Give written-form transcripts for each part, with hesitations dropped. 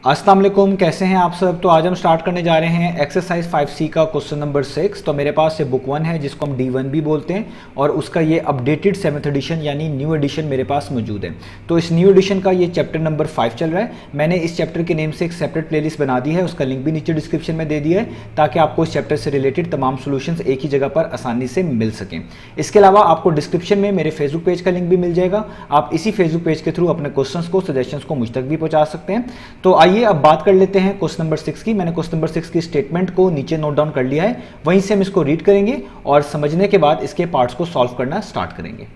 अस्सलाम वालेकुम, कैसे हैं आप सब। तो आज हम स्टार्ट करने जा रहे हैं एक्सरसाइज 5C का क्वेश्चन नंबर 6। तो मेरे पास ये बुक 1 है जिसको हम D1 भी बोलते हैं और उसका ये अपडेटेड 7th एडिशन यानी न्यू एडिशन मेरे पास मौजूद है। तो इस न्यू एडिशन का ये चैप्टर नंबर 5 चल रहा है। मैंने इस चैप्टर के नेम से एक सेपरेट प्लेलिस्ट बना दी है, उसका लिंक भी नीचे डिस्क्रिप्शन में दे दिया है ताकि आपको इस चैप्टर से रिलेटेड तमाम सोल्यूशंस एक ही जगह पर आसानी से मिल सकें। इसके अलावा आपको डिस्क्रिप्शन में मेरे फेसबुक पेज का लिंक भी मिल जाएगा। आप इसी फेसबुक पेज के थ्रू अपने क्वेश्चंस को, सजेशंस को मुझ तक भी पहुंचा सकते हैं। तो आइए अब बात कर लेते हैं क्वेश्चन नंबर 6 की। मैंने क्वेश्चन नंबर 6 की स्टेटमेंट को नीचे नोट डाउन कर लिया है, वहीं से हम इसको रीड करेंगे और समझने के बाद इसके पार्ट्स को सॉल्व करना स्टार्ट करेंगे।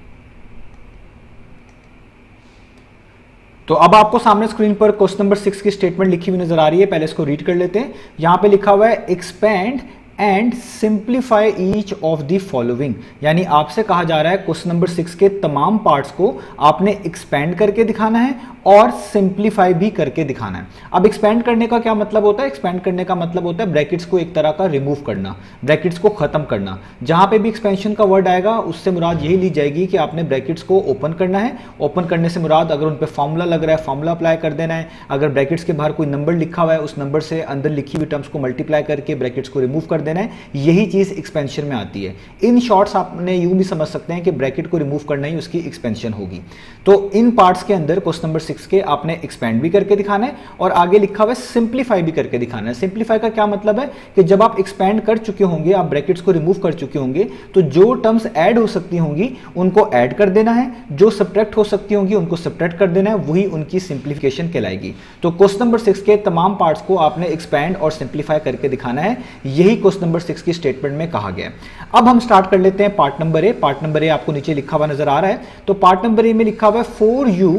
तो अब आपको सामने स्क्रीन पर क्वेश्चन नंबर 6 की स्टेटमेंट लिखी हुई नजर आ रही है। पहले इसको रीड कर लेते हैं। यहां पे लिखा हुआ है expand and simplify each of the following, यानी आपसे कहा जा रहा है क्वेश्चन नंबर 6 के तमाम पार्ट्स को आपने एक्सपैंड करके दिखाना है और सिंप्लीफाई भी करके दिखाना है। अब एक्सपैंड करने का क्या मतलब होता है? एक्सपैंड करने का मतलब होता है ब्रैकेट्स को एक तरह का रिमूव करना, ब्रैकेट्स को खत्म करना। जहां पे भी एक्सपेंशन का वर्ड आएगा उससे मुराद यही ली जाएगी कि आपने ब्रैकेट्स को ओपन करना है। ओपन करने से मुराद अगर उन पे फॉर्मूला लग रहा है, फॉर्मूला अप्लाई कर देना है। अगर ब्रैकेट्स के बाहर कोई नंबर लिखा हुआ है, उस नंबर से अंदर लिखी हुई टर्म्स को मल्टीप्लाई करके ब्रैकेट्स को रिमूव कर देना है। यही चीज एक्सपेंशन में आती है। इन शॉर्ट्स आपने यूं भी समझ सकते हैं कि ब्रैकेट को रिमूव करना ही उसकी एक्सपेंशन होगी। तो इन पार्ट्स के अंदर क्वेश्चन नंबर 6 के आपने एक्सपेंड भी करके दिखाना है और आगे लिखा हुआ है सिंप्लीफाई भी करके दिखाना है। सिंप्लीफाई का क्या मतलब है कि जब आप एक्सपेंड कर चुके होंगे, आप ब्रैकेट्स को रिमूव कर चुके होंगे, तो जो टर्म्स ऐड हो सकती होंगी उनको ऐड कर देना है, जो सब्ट्रैक्ट हो सकती होंगी उनको सब्ट्रैक्ट कर देना है, वही उनकी सिंप्लीफिकेशन कहलाएगी। तो क्वेश्चन नंबर 6 के तमाम पार्ट्स को आपने एक्सपेंड और सिंप्लीफाई करके दिखाना है। यही क्वेश्चन नंबर 6 की स्टेटमेंट में कहा गया है। अब हम स्टार्ट कर लेते हैं part number A. Part number A आपको नीचे लिखा हुआ नजर आ रहा है। तो पार्ट नंबर ए में लिखा हुआ है 4u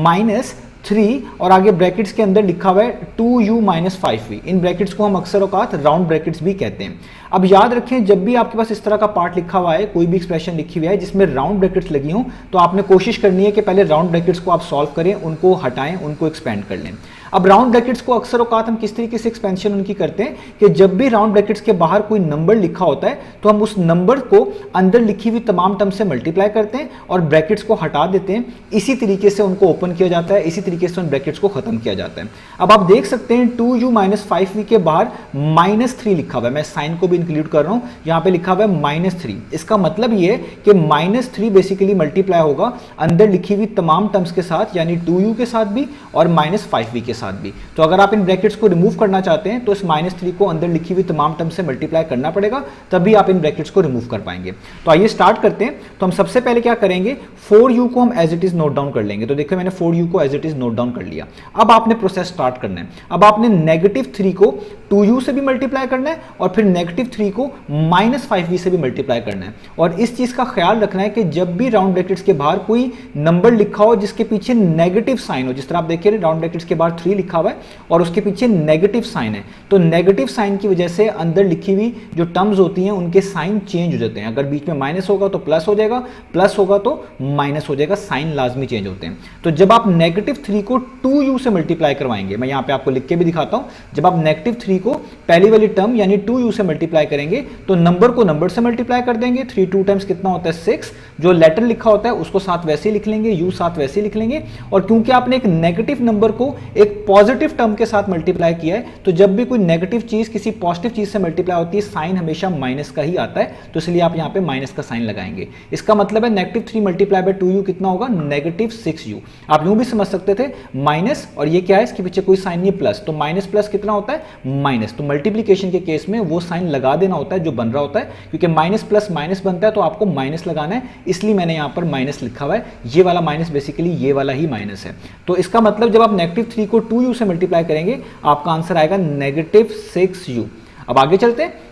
माइनस 3 और आगे ब्रैकेट्स के अंदर लिखा हुआ है 2u minus 5v। In brackets को हम अक्सर औकात राउंड ब्रैकेट्स भी कहते हैं। अब याद रखें, जब भी आपके पास इस तरह का पार्ट लिखा हुआ है, कोई भी एक्सप्रेशन लिखी हुई है जिसमें राउंड ब्रैकेट्स लगी हो, तो आपने कोशिश करनी है कि पहले राउंड ब्रैकेट्स को आप सॉल्व करें, उनको हटाएं, उनको एक्सपेंड कर लें। अब राउंड ब्रैकेट्स को अक्सर औकात हम किस तरीके से एक्सपेंशन उनकी करते हैं कि जब भी राउंड ब्रैकेट्स के बाहर कोई नंबर लिखा होता है तो हम उस नंबर को अंदर लिखी हुई तमाम टर्म से मल्टीप्लाई करते हैं और ब्रैकेट्स को हटा देते हैं। इसी तरीके से उनको ओपन किया जाता है, इसी तरीके से उन ब्रैकेट्स को खत्म किया जाता है। अब आप देख सकते हैं 2u माइनस 5v के बाहर -3 लिखा हुआ है। मैं साइन को भी इंक्लूड कर रहा हूं, यहां पे लिखा हुआ है -3। इसका मतलब ये है कि -3 बेसिकली मल्टीप्लाई होगा अंदर लिखी हुई तमाम टर्म्स के साथ, यानी 2u के साथ भी और -5v के साथ भी। तो अगर आप इन ब्रैकेट्स को रिमूव करना चाहते हैं तो इस -3 को अंदर लिखी हुई तमाम टर्म से मल्टीप्लाई करना पड़ेगा, तभी आप इन ब्रैकेट्स को रिमूव कर पाएंगे। तो आइए स्टार्ट करते हैं। तो हम सबसे पहले क्या करेंगे, 4u को हम as it is note down कर लेंगे। तो देखो मैंने 4u को as it is note down कर लिया। अब आपने प्रोसेस स्टार्ट करना है। अब आपने -3 को 2u से भी मल्टीप्लाई करना है और फिर -3 को -5v से भी मल्टीप्लाई करना है। और इस चीज का ख्याल रखना है कि जब भी राउंड ब्रैकेट्स के बाहर कोई नंबर लिखा हो जिसके पीछे नेगेटिव साइन हो, जिस तरह आप देखिए राउंड ब्रैकेट्स के बाहर 3 लिखा हुआ है और उसके पीछे नेगेटिव साइन है, तो नेगेटिव साइन की वजह से अंदर लिखी हुई जो टर्म्स होती हैं उनके साइन चेंज हो जाते हैं। अगर बीच में माइनस होगा तो प्लस हो जाएगा, प्लस होगा तो माइनस हो जाएगा, साइन लाजमी चेंज होते हैं। तो जब आप -3 को 2u से मल्टीप्लाई करवाएंगे, मैं यहां पे आपको लिख के भी दिखाता हूं, जब आप -3 को पहली वाली टर्म यानी 2u से मल्टीप्लाई करेंगे तो नंबर को नंबर से मल्टीप्लाई कर देंगे। 3 2 टाइम्स कितना होता है 6। जो लेटर लिखा होता है उसको साथ वैसे ही लिख लेंगे, u साथ वैसे ही लिख लेंगे। और क्योंकि आपने एक नेगेटिव नंबर को एक पॉजिटिव टर्म के साथ मल्टीप्लाई किया है, तो जब भी कोई नेगेटिव चीज किसी पॉजिटिव चीज से मल्टीप्लाई होती है, साइन हमेशा माइनस का ही आता है। तो इसलिए आप यहां पे माइनस का साइन लगाएंगे। इसका मतलब है -3 मल्टीप्लाई बाय 2u कितना होगा, -6u। आप यूं भी समझ सकते थे माइनस, और ये क्या है, इसके पीछे कोई साइन नहीं, प्लस, तो माइनस प्लस कितना होता है, माइनस। तो मल्टीप्लीकेशन के केस में वो साइन लगा देना होता है जो बन रहा होता है, क्योंकि माइनस प्लस माइनस बनता है तो आपको माइनस लगाना है, इसलिए मैंने यहां पर माइनस लिखा हुआ है। ये वाला माइनस बेसिकली ये वाला ही माइनस है। तो इसका मतलब जब आप -3 को 2u से मल्टीप्लाई करेंगे आपका आंसर आएगा -6u। अब आगे चलते हैं।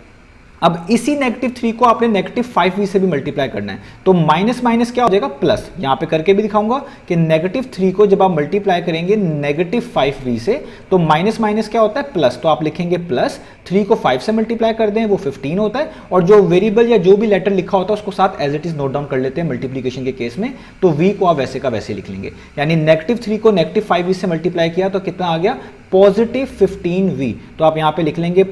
अब इसी -3 को आपने -5v से भी मल्टीप्लाई करना है। तो माइनस माइनस क्या हो जाएगा, प्लस। यहां पे करके भी दिखाऊंगा कि -3 को जब आप मल्टीप्लाई करेंगे -5v से तो माइनस माइनस क्या होता है, प्लस। तो आप लिखेंगे प्लस, 3 को 5 से मल्टीप्लाई कर दें वो 15 होता है। और जो वेरिएबल या जो भी लेटर लिखा होता है उसको साथ as it is note down कर लेते हैं मल्टीप्लीकेशन के केस में। तो v को आप वैसे का वैसे लिख लेंगे, यानी -3 को -5v से मल्टीप्लाई किया तो कितना आ गया, +15v। तो आप यहां पे लिख लेंगे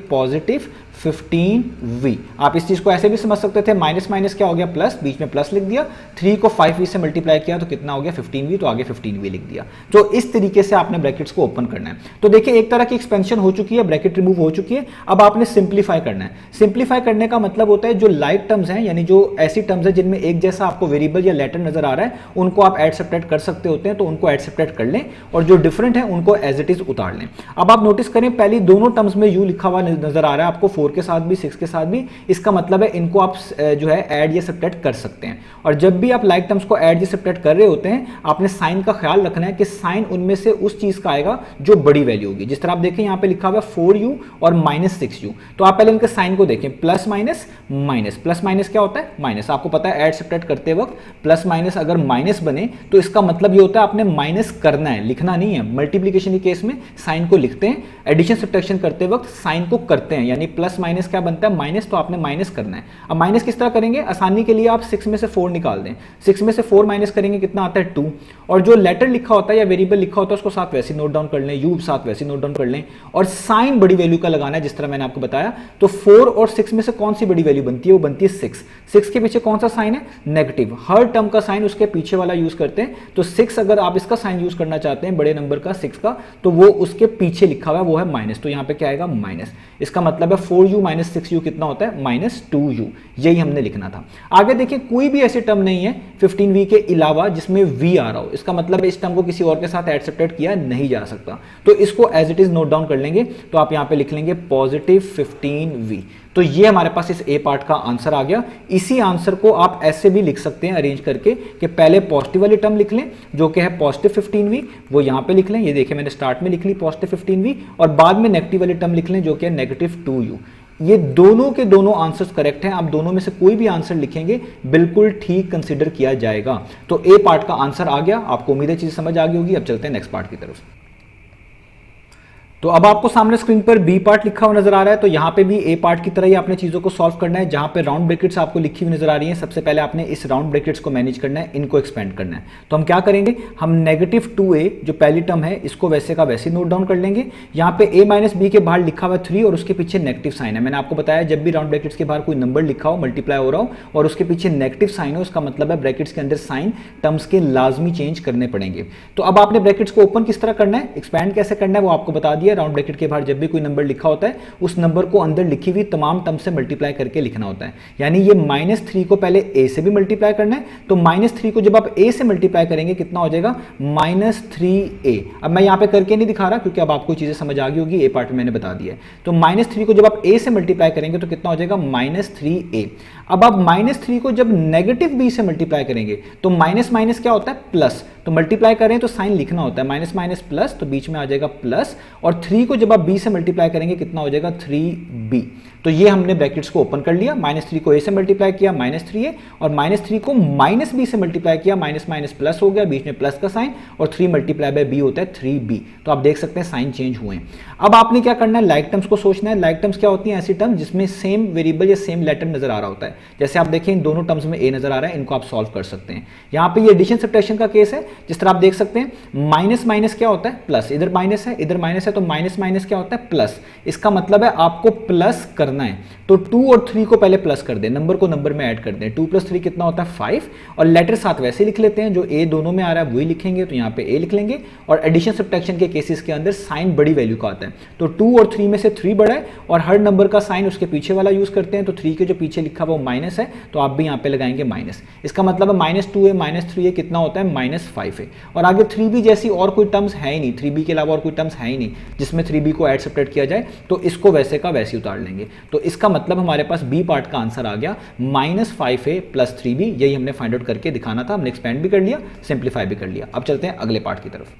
15v। आप इस चीज को ऐसे भी समझ सकते थे, माइनस माइनस क्या हो गया प्लस, बीच में प्लस लिख दिया, 3 को 5v से मल्टीप्लाई किया तो कितना हो गया 15v, तो आगे 15v लिख दिया। तो इस तरीके से आपने ब्रैकेट्स को ओपन करना है। तो देखिए एक तरह की एक्सपेंशन हो चुकी है, ब्रैकेट रिमूव हो चुकी है, अब आपने सिंप्लीफाई करना है। सिंप्लीफाई करने का मतलब होता है जो लाइक टर्म्स हैं, यानी जो ऐसी टर्म्स है जिनमें एक जैसा आपको वेरिएबल या लेटर नजर आ रहा है, उनको आप ऐड सब्ट्रैक्ट कर सकते होते हैं, तो उनको ऐड सब्ट्रैक्ट कर लें, और जो डिफरेंट है उनको एज इट इज उतार लें। अब आप नोटिस करें पहली दोनों टर्म्स में u लिखा हुआ नजर आ रहा है आपको, 4 के साथ भी 6 के साथ भी। इसका मतलब है इनको आप जो है ऐड या सब्ट्रैक्ट कर सकते हैं। और जब भी आप लाइक टर्म्स को ऐड या सब्ट्रैक्ट कर रहे होते हैं, आपने साइन का ख्याल रखना है कि साइन उनमें से उस चीज का आएगा जो बड़ी वैल्यू होगी। जिस तरह आप देखें यहाँ पे लिखा हुआ 4u और -6u, तो आप पहले इनके साइन को देखें, plus minus minus, plus minus क्या होता है माइनस। आपको पता है ऐड सब्ट्रैक्ट करते वक्त प्लस माइनस अगर माइनस बने तो इसका मतलब ये होता है आपने माइनस करना है, लिखना नहीं है। मल्टीप्लीकेशन के केस में साइन को लिखते हैं, एडिशन सब्ट्रैक्शन करते वक्त साइन को करते हैं, यानी प्लस माइनस क्या बनता है माइनस, तो आपने माइनस करना है। अब माइनस किस तरह करेंगे, आसानी के लिए आप 6 में से 4 निकाल दें, 6 में से 4 माइनस करेंगे कितना आता है 2, और जो लेटर लिखा होता है या वेरिएबल लिखा होता है उसको साथ वैसे नोट डाउन कर लें, यू साथ वैसे नोट डाउन कर लें, और साइन बड़ी वैल्यू का लगाना है जिस तरह मैंने आपको बताया। तो 4 और 6 में से कौन सी बड़ी वैल्यू बनती है, वो बनती है 6। 6 के पीछे कौन सा साइन है नेगेटिव, हर टर्म का साइन उसके पीछे वाला यूज करते हैं। तो 6 अगर आप इसका साइन यूज करना चाहते हैं बड़े नंबर का 6 का, तो वो उसके पीछे लिखा हुआ है वो है माइनस, तो यहां पे क्या आएगा माइनस। इसका मतलब है 4u माइनस 6u कितना होता है -2u, यही हमने लिखना था। आगे देखिए कोई भी ऐसी टर्म नहीं है 15v के अलावा जिसमें v आ रहा हो, इसका मतलब है इस टर्म को किसी और के साथ ऐड सब्ट्रैक्ट किया नहीं जा सकता, तो इसको as it is note down कर लेंगे। तो आप यहां पे लिख लेंगे +15v। तो ये हमारे पास इस ए पार्ट का आंसर आ गया। इसी आंसर को आप ऐसे भी लिख सकते हैं अरेंज करके कि पहले पॉजिटिव वाली टर्म लिख लें जो कि है +15v, वो यहां पे लिख लें, ये देखिए मैंने स्टार्ट में लिख ली +15v, और बाद में नेगेटिव वाली टर्म लिख लें जो कि है -2u। ये दोनों के दोनों आंसर्स करेक्ट हैं, आप दोनों में से कोई भी आंसर लिखेंगे बिल्कुल ठीक कंसीडर किया जाएगा। तो ए पार्ट का आंसर आ गया, आपको उम्मीद है चीज समझ आ गई होगी। अब चलते हैं नेक्स्ट पार्ट की तरफ। तो अब आपको सामने स्क्रीन पर बी पार्ट लिखा हुआ नजर आ रहा है, तो यहां पे भी ए पार्ट की तरह ही आपने चीजों को सॉल्व करना है। जहां पे राउंड ब्रैकेट्स आपको लिखी हुई नजर आ रही हैं, सबसे पहले आपने इस राउंड ब्रैकेट्स को मैनेज करना है, इनको एक्सपेंड करना है। तो हम क्या करेंगे, हम -2a जो पहली टर्म है इसको वैसे का वैसे नोट डाउन कर लेंगे। यहां पे a - b के बाहर लिखा हुआ 3 और उसके पीछे नेगेटिव साइन है। मैंने आपको बताया जब भी राउंड ब्रैकेट्स के बाहर कोई नंबर लिखा हो, मल्टीप्लाई हो रहा हो और उसके पीछे नेगेटिव साइन हो, उसका मतलब है ब्रैकेट्स के अंदर साइन टर्म्स के लाजमी चेंज करने पड़ेंगे। तो अब आपने ब्रैकेट्स को ओपन किस तरह करना है, एक्सपैंड कैसे करना है वो आपको बता दिया। राउंड ब्रैकेट के बाहर जब भी कोई नंबर लिखा होता है उस नंबर को अंदर लिखी हुई तमाम टर्म से मल्टीप्लाई करके लिखना होता है। यानी ये -3 को पहले a से भी मल्टीप्लाई करना है, तो -3 को जब आप a से मल्टीप्लाई करेंगे कितना हो जाएगा -3a। अब मैं यहां पे करके नहीं दिखा रहा क्योंकि अब आपको चीजें समझ आ गई होगी, ए पार्ट में मैंने बता दिया है। तो -3 को जब आप a से मल्टीप्लाई करेंगे तो कितना हो जाएगा -3a। अब आप -3 को जब नेगेटिव b से मल्टीप्लाई करेंगे तो माइनस माइनस क्या होता है प्लस, तो मल्टीप्लाई करें तो साइन लिखना होता है, माइनस माइनस प्लस, तो बीच में आ जाएगा प्लस, और 3 को जब आप b से मल्टीप्लाई करेंगे कितना हो जाएगा 3b। तो ये हमने ब्रैकेट्स को ओपन कर लिया, -3 को a से मल्टीप्लाई किया -3a, और -3 को -b से मल्टीप्लाई किया, माइनस माइनस प्लस हो गया, बीच में प्लस का साइन, और 3 मल्टीप्लाई बाय b होता है 3b। तो आप देख सकते हैं साइन चेंज हुए। अब आपने क्या करना है, लाइक टर्म्स को सोचना है। लाइक टर्म्स क्या होती हैं, ऐसी टर्म जिसमें सेम वेरिएबल या सेम लेटर नजर आ रहा होता है। जैसे आप देखें इन दोनों टर्म्स में a नजर आ रहा है, इनको आप सॉल्व कर सकते हैं। यहाँ पे ये एडिशन सब्ट्रैक्शन का केस है, जिस तरह आप देख सकते हैं माइनस माइनस क्या होता है प्लस, इधर माइनस है इधर माइनस है, तो माइनस माइनस क्या होता है प्लस। इसका मतलब है आपको प्लस करना है, तो 2 और 3 को पहले प्लस कर दें, नंबर को नंबर में ऐड कर दें। 2 + 3 कितना होता है 5, और लेटर साथ वैसे लिख लेते हैं, जो a दोनों में आ रहा है वही लिखेंगे, तो यहाँ पे a लिख लेंगे। और एडिशन सब्ट्रैक्शन के केसेस के अंदर साइन बड़ी वैल्यू का आता है, तो 2 और 3 में से 3 बड़ा है, और हर नंबर का साइन उसके पीछे वाला यूज करते हैं। तो 3 के जो पीछे लिखा वो माइनस है, तो आप भी यहाँ पे लगाएंगे माइनस। इसका मतलब है -2a -3a कितना होता है -5a। और आगे 3b जैसी और कोई टर्म्स है ही नहीं, 3b के अलावा और कोई टर्म्स है ही नहीं जिसमें 3b को ऐड सब्ट्रैक्ट किया जाए, तो इसको वैसे का वैसे उतार लेंगे। तो इसका मतलब हमारे पास बी पार्ट का आंसर आ गया -5a + 3b। यही हमने फाइंड आउट करके दिखाना था, हमने एक्सपेंड भी कर लिया, सिंप्लीफाई भी कर लिया। अब चलते हैं अगले पार्ट की तरफ।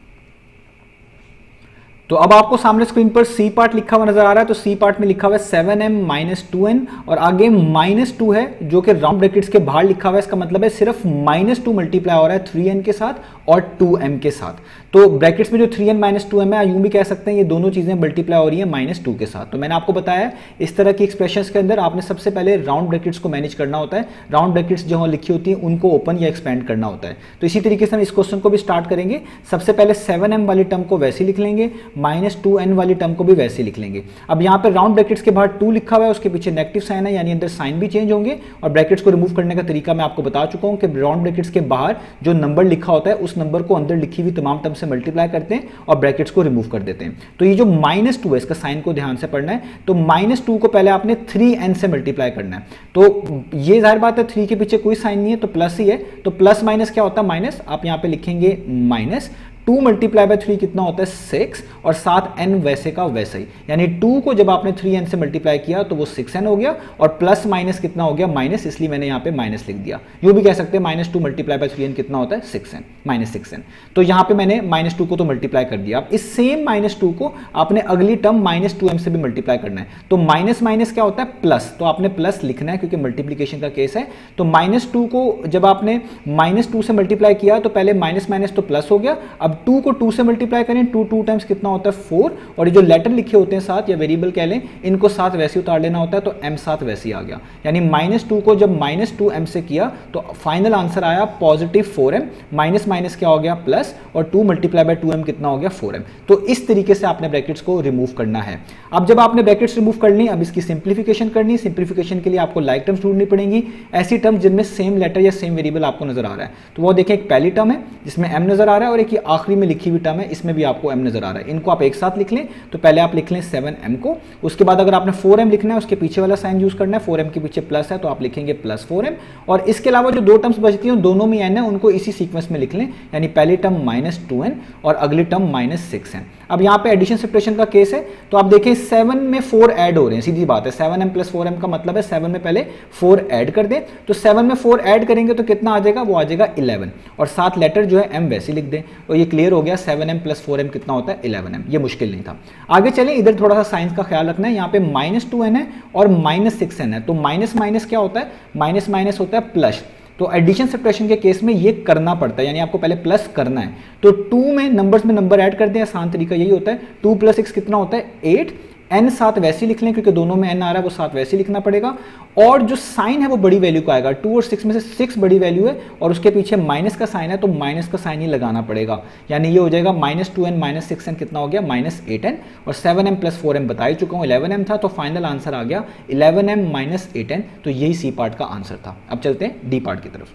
तो अब आपको सामने स्क्रीन पर सी पार्ट लिखा हुआ नजर आ रहा है, तो सी पार्ट में लिखा हुआ है 7m - 2n, और आगे -2 है जो कि राउंड ब्रैकेट्स के बाहर लिखा हुआ है। इसका मतलब है सिर्फ -2 मल्टीप्लाई हो रहा है 3n के साथ और 2m के साथ। तो ब्रैकेट्स में जो 3n माइनस 2m है, यूं भी कह सकते हैं ये दोनों चीजें मल्टीप्लाई हो रही है -2 के साथ। तो मैंने आपको बताया इस तरह की एक्सप्रेशंस के अंदर आपने सबसे पहले राउंड ब्रैकेट्स को मैनेज करना होता है, राउंड ब्रैकेट्स जो लिखी होती है उनको ओपन या एक्सपेंड करना होता है। तो इसी तरीके से हम इस क्वेश्चन को भी स्टार्ट करेंगे। सबसे पहले 7m वाली टर्म को वैसे लिख लेंगे, -2n वाली टर्म को भी वैसे लिख लेंगे। अब यहाँ पे राउंड ब्रैकेट्स के बाहर 2 लिखा हुआ है, उसके पीछे नेगेटिव साइन है, यानी अंदर साइन भी चेंज होंगे। और ब्रैकेट्स को रिमूव करने का तरीका मैं आपको बता चुका हूं कि राउंड ब्रैकेट्स के बाहर जो नंबर लिखा होता है उस नंबर को अंदर लिखी हुई तमाम टर्म से मल्टीप्लाई करते हैं और ब्रैकेट्स को रिमूव कर देते हैं। तो ये जो -2 है, इसका साइन को ध्यान से पढ़ना है। तो -2 को पहले आपने 3n से मल्टीप्लाई करना है। तो ये जाहिर बात है 3 के पीछे कोई साइन नहीं है तो प्लस ही है, तो प्लस माइनस क्या होता है माइनस, आप यहां पे लिखेंगे माइनस 2 मल्टीप्लाई बाय 3 कितना होता है 6, और साथ n वैसे का वैसा ही, यानी 2 को जब आपने 3n से मल्टीप्लाई किया तो वो 6n हो गया, और प्लस माइनस कितना हो गया माइनस, इसलिए मैंने यहाँ पे माइनस लिख दिया। यूं भी कह सकते हैं -2 मल्टीप्लाई बाय 3n कितना होता है 6n, -6n। तो यहाँ पे मैंने -2 को तो मल्टीप्लाई कर दिया। अब इस सेम -2 को आपने अगली टर्म -2m से भी मल्टीप्लाई करना है। तो माइनस माइनस क्या होता है प्लस, तो आपने प्लस लिखना है क्योंकि मल्टीप्लीकेशन का केस है। तो -2 को जब आपने -2 से मल्टीप्लाई किया तो पहले माइनस माइनस तो प्लस हो गया। अब 2 को 2 से मल्टीप्लाई करें, 2 टाइम्स कितना होता है 4, और ये जो लेटर लिखे होते हैं साथ या वेरिएबल कह लें, इनको साथ वैसे उतार लेना होता है, तो m साथ वैसे ही आ गया। यानी -2 को जब -2m से किया तो फाइनल आंसर आया +4m, माइनस माइनस क्या हो गया प्लस, और 2 मल्टीप्लाई बाय 2m कितना हो गया 4m। तो इस तरीके से आपने ब्रैकेट्स को रिमूव करना है। अब जब आपने ब्रैकेट्स रिमूव कर ली, अब इसकी सिंप्लीफिकेशन करनी। सिंप्लीफिकेशन के लिए आपको लाइक टर्म्स ढूंढनी पड़ेंगी, ऐसी टर्म्स जिनमें सेम लेटर या सेम वेरिएबल आपको नजर आ रहा है। तो वो देखें, एक पहली टर्म है जिसमें m नजर आ रहा है, और एक आखिरी में लिखी हुई टर्म है, इसमें भी आपको m नजर आ रहा है। इनको आप एक साथ लिख लें। तो पहले आप लिख लें 7m को, उसके बाद अगर आपने 4m लिखना है उसके पीछे वाला साइन यूज करना है, 4m के पीछे प्लस है तो आप लिखेंगे +4m, और इसके अलावा जो 2 टर्म्स बचती हैं दोनों में n है, उनको इसी सीक्वेंस में लिख लें, यानी पहली टर्म -2n और अगली टर्म -6n। अब यहाँ पे एडिशन सब्ट्रैक्शन का केस है, तो आप देखें 7 में 4 ऐड हो रहे हैं, सीधी बात है। 7m + 4m का मतलब है 7 में पहले 4 ऐड कर दें, तो 7 में 4 ऐड करेंगे तो कितना आ जाएगा, वो आ जाएगा 11, और साथ लेटर जो है m वैसे लिख दें, और ये क्लियर हो गया। 7m + 4m कितना होता है 11m, ये मुश्किल नहीं था। आगे चलें, इधर थोड़ा सा साइंस का ख्याल रखना है। यहाँ पे -2n है और -6n है, तो माइनस माइनस क्या होता है, माइनस माइनस होता है प्लस। तो एडिशन सब्ट्रैक्शन के केस में ये करना पड़ता है, यानी आपको पहले प्लस करना है। तो 2 में नंबर्स में नंबर ऐड कर दें, आसान तरीका यही होता है। 2 + 6 कितना होता है 8, n साथ वैसे लिख लें क्योंकि दोनों में n आ रहा है, वो साथ वैसे लिखना पड़ेगा। और जो साइन है वो बड़ी वैल्यू का आएगा, 2 और 6 में से 6 बड़ी वैल्यू है, और उसके पीछे माइनस का साइन है, तो माइनस का साइन ही लगाना पड़ेगा। यानी ये हो जाएगा -2n -6n कितना हो गया -8n, और 7m + 4m बता ही चुका हूँ 11m था, तो फाइनल आंसर आ गया 11m -8n। तो यही सी पार्ट का आंसर था। अब चलते हैं डी पार्ट की तरफ।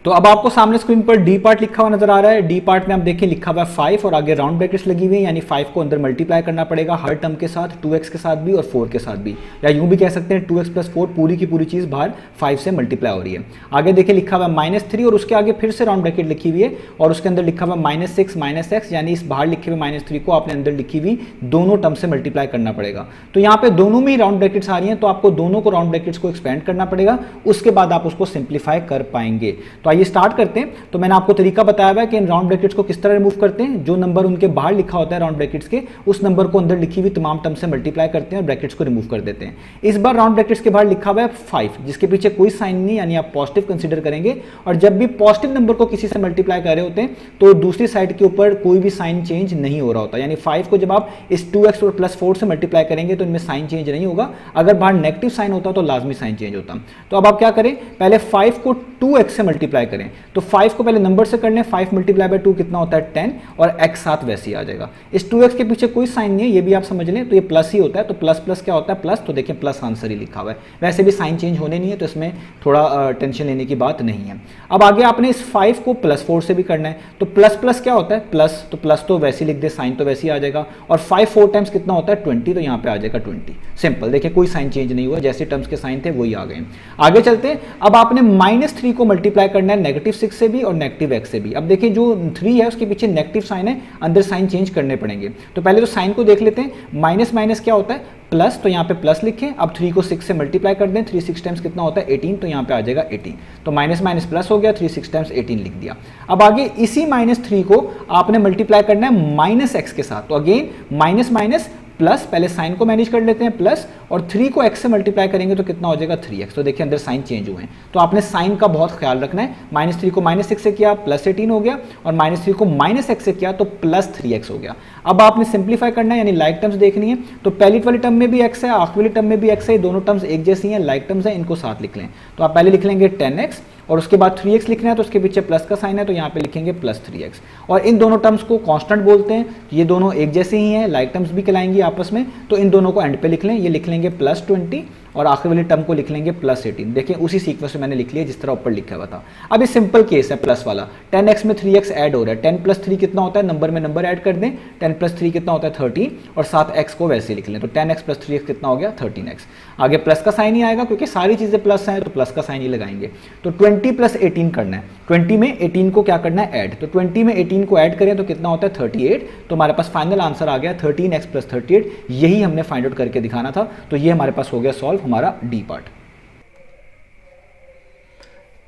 तो अब आपको सामने स्क्रीन पर डी पार्ट लिखा हुआ नजर आ रहा है। डी पार्ट में आप देखें लिखा हुआ है 5 और आगे राउंड ब्रैकेट्स लगी हुई है, यानी 5 को अंदर मल्टीप्लाई करना पड़ेगा हर टर्म के साथ, 2x के साथ भी और 4 के साथ भी, या यूं भी कह सकते हैं 2x + 4 पूरी की पूरी चीज बाहर 5 से मल्टीप्लाई हो रही है। आगे देखें लिखा हुआ है -3 और उसके आगे फिर से राउंड ब्रैकेट लिखी हुई है, और उसके अंदर लिखा हुआ -6 -x, यानी इस बाहर लिखे हुए -3 को आपने अंदर लिखी हुई दोनों टर्म से मल्टीप्लाई करना पड़ेगा। तो यहाँ पे दोनों में ही राउंड ब्रैकेट्स आ रही हैं, तो आपको दोनों को राउंड ब्रैकेट्स को एक्सपेंड करना पड़ेगा, उसके बाद आप उसको सिंप्लीफाई कर पाएंगे। तो आइए स्टार्ट करते हैं। तो मैंने आपको तरीका बताया हुआ है कि इन राउंड ब्रैकेट्स को किस तरह रिमूव करते हैं। जो नंबर उनके बाहर लिखा होता है राउंड ब्रैकेट्स के, उस नंबर को अंदर लिखी हुई तमाम टर्म से मल्टीप्लाई करते हैं और ब्रैकेट्स को रिमूव कर देते हैं। इस बार राउंड ब्रैकेट्स के बाहर लिखा हुआ है 5, जिसके पीछे कोई साइन नहीं, यानी आप पॉजिटिव कंसीडर करेंगे। और जब भी पॉजिटिव नंबर को किसी से मल्टीप्लाई कर रहे होते हैं तो दूसरी साइड के ऊपर कोई भी साइन चेंज नहीं हो रहा होता, यानी 5 को जब आप इस 2x और +4 से मल्टीप्लाई करेंगे तो इनमें साइन चेंज नहीं होगा। अगर बाहर नेगेटिव साइन होता तो लाजमी साइन चेंज होता। तो अब आप क्या करें, पहले 5 को 2x से मल्टीप्लाई करें। तो 5 को पहले नंबर से कर लें, 5 × 2 कितना होता है 10, और x साथ वैसे ही आ जाएगा। इस 2x के पीछे कोई साइन नहीं है, ये भी आप समझ लें, तो ये प्लस ही होता है। तो प्लस प्लस क्या होता है प्लस, तो देखिए प्लस आंसर ही लिखा हुआ है। वैसे भी साइन चेंज होने नहीं है, तो इसमें थोड़ा टेंशन लेने की बात नहीं है। अब आगे आपने इस 5 को +4 से भी करना है। तो प्लस प्लस क्या होता है प्लस, तो प्लस तो वैसे ही लिख दे, साइन तो वैसे ही आ जाएगा। और 5 4 टाइम्स कितना होता है 20, तो यहाँ पे आ जाएगा 20। सिंपल, देखिए कोई साइन चेंज नहीं हुआ, जैसे टर्म्स के साइन थे वही आ गए। आगे चलते हैं। अब आपने -3 को मल्टीप्लाई करना है -6 से भी और -x से भी। अब देखिए जो 3 है उसके पीछे नेगेटिव साइन है, अंदर साइन चेंज करने पड़ेंगे। तो पहले तो साइन को देख लेते हैं। माइनस माइनस क्या होता है प्लस, तो यहाँ पे प्लस लिखें। अब 3 को 6 से मल्टीप्लाई कर दें, 3 6 टाइम्स कितना होता है 18, तो यहाँ पे आ जाएगा 18। तो माइनस माइनस प्लस हो गया, 3 6 टाइम्स 18 लिख दिया। अब आगे इसी -3 को आपने मल्टीप्लाई करना है -x के साथ। तो अगेन माइनस माइनस प्लस, पहले साइन को मैनेज कर लेते हैं, प्लस और 3 को x से मल्टीप्लाई करेंगे तो कितना हो जाएगा 3x। तो देखिए अंदर साइन चेंज हुए हैं, तो आपने साइन का बहुत ख्याल रखना है। -3 को -6 से किया प्लस 18 हो गया, और -3 को -x से किया तो प्लस 3x हो गया। अब आपने सिंप्लीफाई करना है, यानी लाइक टर्म्स देखनी है। तो पहली वाली टर्म में भी x है, आखिरी वाली टर्म में भी x है, दोनों टर्म्स एक जैसी हैं, लाइक टर्म्स हैं, इनको साथ लिख लें। तो आप पहले लिख लेंगे 10x और उसके बाद 3x लिखना है, तो उसके पीछे प्लस का साइन है, तो यहाँ पे लिखेंगे प्लस 3x। और इन दोनों टर्म्स को कांस्टेंट बोलते हैं, ये दोनों एक जैसे ही हैं, लाइक टर्म्स भी कहलाएंगी आपस में, तो इन दोनों को एंड पे लिख लें। ये लिख लेंगे प्लस 20 और आखिरी वाली टर्म को लिख लेंगे प्लस 18। देखिए उसी सीक्वेंस में मैंने लिख लिया जिस तरह ऊपर लिखा हुआ था। अब ये सिंपल केस है प्लस वाला, 10x में 3x ऐड हो रहा है, 10 + 3 कितना होता है, नंबर में नंबर ऐड कर दें, 10 + 3 कितना होता है 13, और साथ x को वैसे लिख लें, तो 10x + 3x कितना हो गया 13x। आगे प्लस का साइन ही आएगा क्योंकि सारी चीजें प्लस हैं, तो प्लस का साइन ही लगाएंगे। तो 20 + 18 करना है, 20 में 18 को क्या करना है ऐड, तो 20 में 18 को ऐड करें तो कितना होता है 38। तो हमारे पास फाइनल आंसर आ गया 13x + 38, यही हमने फाइंड आउट करके दिखाना था। तो ये हमारे पास हो गया सॉल्व, हमारा डी पार्ट।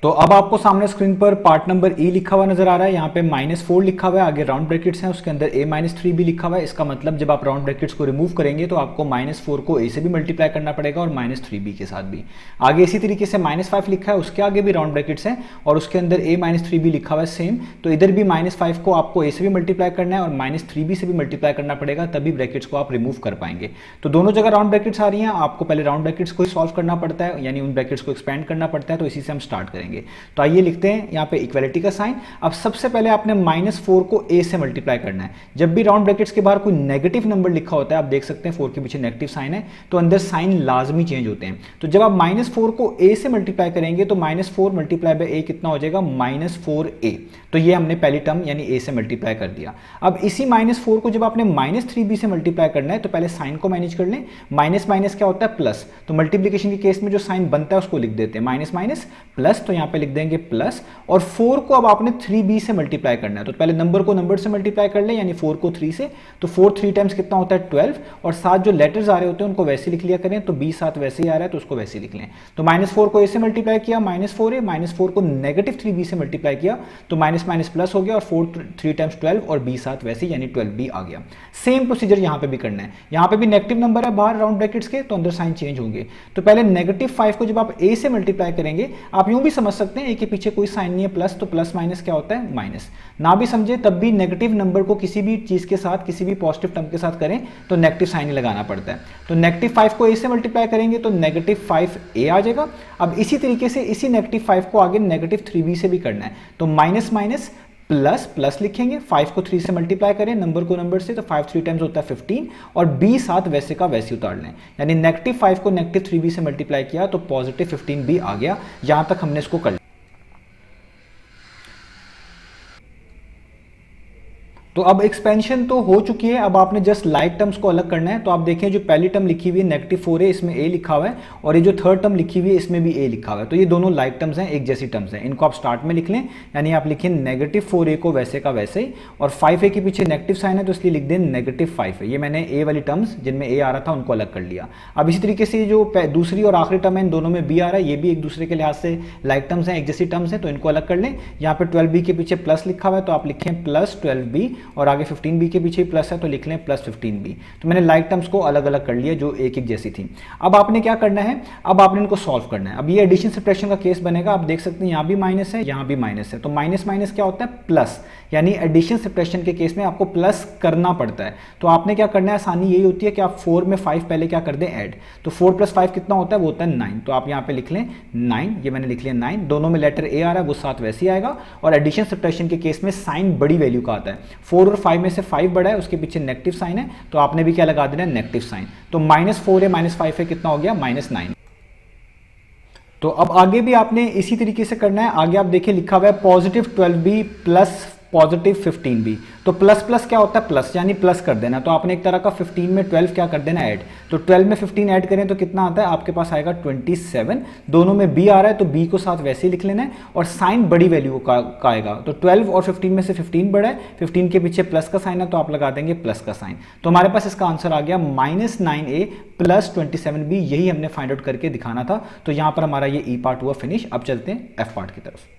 तो अब आपको सामने स्क्रीन पर पार्ट नंबर ई लिखा हुआ नजर आ रहा है, यहाँ पे -4 लिखा हुआ है, आगे राउंड ब्रैकेट्स हैं, उसके अंदर a-3 भी लिखा हुआ है। इसका मतलब जब आप राउंड ब्रैकेट्स को रिमूव करेंगे तो आपको -4 को a से भी मल्टीप्लाई करना पड़ेगा और -3b के साथ भी। आगे इसी तरीके से -5 लिखा है, उसके आगे भी राउंड ब्रैकेट्स हैं और उसके अंदर a-3 भी लिखा हुआ है सेम। तो इधर भी -5 को आपको a से भी मल्टीप्लाई करना है और -3b से भी मल्टीप्लाई करना पड़ेगा, तभी ब्रैकेट्स को आप रिमूव कर पाएंगे। तो दोनों जगह राउंड ब्रैकेट्स आ रही हैं, आपको पहले राउंड ब्रैकेट्स को ही सॉल्व करना पड़ता है, यानी उन ब्रैकेट्स को एक्सपेंड करना पड़ता है। तो इसी से हम स्टार्ट करेंगे। तो आइए लिखते हैं यहाँ पे इक्वालिटी का साइन। अब सबसे पहले आपने -4 को a से मल्टीप्लाई करना है। जब भी राउंड ब्रैकेट्स के बाहर कोई नेगेटिव नंबर लिखा होता है, आप देख सकते हैं 4 के पीछे नेगेटिव साइन है, तो अंदर साइन लाजमी चेंज होते हैं। तो जब आप -4 को a से मल्टीप्लाई करेंगे तो -4 × a कितना हो जाएगा -4a। तो ये हमने पहली टर्म यानी a से मल्टीप्लाई कर दिया। अब इसी -4 को जब आपने -3b से मल्टीप्लाई करना है तो पहले साइन को मैनेज कर लें। माइनस माइनस क्या होता है प्लस, तो मल्टीप्लीकेशन के केस में जो साइन बनता है उसको लिख देते हैं माइनस माइनस प्लस, तो यहाँ पे लिख देंगे प्लस। और 4 को अब आपने 3b से मल्टीप्लाई करना है, तो पहले नंबर को नंबर से मल्टीप्लाई कर लें, यानी 4 को 3 से, तो 4 3 टाइम्स कितना होता है 12, और साथ जो लेटर्स आ रहे होते हैं उनको वैसे लिख लिया करें। तो b साथ वैसे ही आ रहा है तो उसको वैसे लिख लें। तो -4 को a से मल्टीप्लाई किया -4a, -4 को -3b से मल्टीप्लाई किया तो माइनस माइनस प्लस हो गया, और 4 3 टाइम्स 12 और b साथ वैसे यानी 12b आ गया। सेम प्रोसीजर यहाँ पे भी करना है। यहाँ पे भी नेगेटिव नंबर है बाहर राउंड ब्रैकेट्स के, तो अंदर साइन चेंज होंगे। तो पहले -5 को जब आप a से मल्टीप्लाई करेंगे, आप यूं भी समझ सकते हैं a के पीछे कोई साइन नहीं है प्लस, तो प्लस माइनस क्या होता है माइनस। ना भी समझे तब भी नेगेटिव नंबर को किसी भी चीज के साथ, किसी भी पॉजिटिव टर्म के साथ करें तो नेगेटिव साइन ही लगाना पड़ता है। तो -5 को a से मल्टीप्लाई करेंगे तो -5a आ जाएगा। अब इसी तरीके से इसी -5 को आगे -3b से भी करना है, तो माइनस माइनस प्लस प्लस लिखेंगे। 5 को 3 से मल्टीप्लाई करें नंबर को नंबर से, तो 5 3 टाइम्स होता है 15, और b साथ वैसे का वैसे उतार लें, यानी -5 को -3b से मल्टीप्लाई किया तो +15b आ गया। यहां तक हमने इसको कर। तो अब एक्सपेंशन तो हो चुकी है, अब आपने जस्ट लाइक टर्म्स को अलग करना है। तो आप देखें जो पहली टर्म लिखी हुई है -4 है, इसमें a लिखा हुआ है, और ये जो थर्ड टर्म लिखी हुई है इसमें भी a लिखा हुआ है। तो ये दोनों लाइक टर्म्स हैं, एक जैसी टर्म्स हैं। इनको आप स्टार्ट में लिख लें, यानी आप लिखें -4a को वैसे का वैसे ही, और 5a के पीछे नेगेटिव साइन है तो इसलिए लिख दें -5 है। ये मैंने a वाली टर्म्स जिनमें a आ रहा था उनको अलग कर लिया। अब इसी तरीके से जो दूसरी और आखिरी टर्म है इन दोनों में b आ रहा है, ये भी एक दूसरे के लिहाज से लाइक टर्म्स हैं, एक जैसी टर्म्स हैं, तो इनको अलग कर लें। यहाँ पे 12b के पीछे प्लस लिखा हुआ है तो आप लिखें +12b, और आगे 15b के पीछे प्लस है तो लिख लें +15b। तो मैंने लाइक टर्म्स को अलग अलग कर लिया जो एक एक जैसी थी। अब आपने क्या करना है, अब आपने इनको सॉल्व करना है। अब ये एडिशन सब्ट्रैक्शन का केस बनेगा। आप देख सकते हैं यहाँ भी माइनस है, यहाँ भी माइनस है, तो माइनस माइनस क्या होता है प्लस, यानी एडिशन सब्ट्रैक्शन के केस में आपको प्लस करना पड़ता है। तो आपने क्या करना है, आसानी यही होती है कि आप 4 में 5 पहले क्या कर दें ऐड, तो 4 + 5 कितना होता है, वो होता है 9। तो आप यहाँ पे लिख लें 9, ये मैंने लिख लिया 9। दोनों में लेटर a आ रहा है वो साथ वैसे ही आएगा, और एडिशन सब्ट्रैक्शन के केस में साइन बड़ी वैल्यू का आता है। 4 और 5 में से 5 बड़ा है, उसके पीछे नेगेटिव साइन है, तो आपने भी क्या लगा देना है नेगेटिव साइन। तो -4 है -5 है कितना हो गया -9। तो अब आगे भी आपने इसी तरीके से करना है। आगे आप देखिए लिखा हुआ है +12b प्लस +15b। तो प्लस प्लस क्या होता है प्लस, यानी प्लस कर देना। तो आपने एक तरह का 15 में 12 क्या कर देना ऐड, तो 12 में 15 ऐड करें तो कितना आता है आपके पास आएगा 27। दोनों में b आ रहा है तो b को साथ वैसे ही लिख लेना है, और साइन बड़ी वैल्यू का आएगा। तो 12 और 15 में से 15 बड़ा है, 15 के पीछे प्लस का साइन है तो आप लगा देंगे प्लस का साइन। तो हमारे पास इसका आंसर आ गया -9a + 27b। यही हमने फाइंड आउट करके दिखाना था। तो यहां पर हमारा ये ई पार्ट हुआ फिनिश। अब चलते हैं एफ पार्ट की तरफ।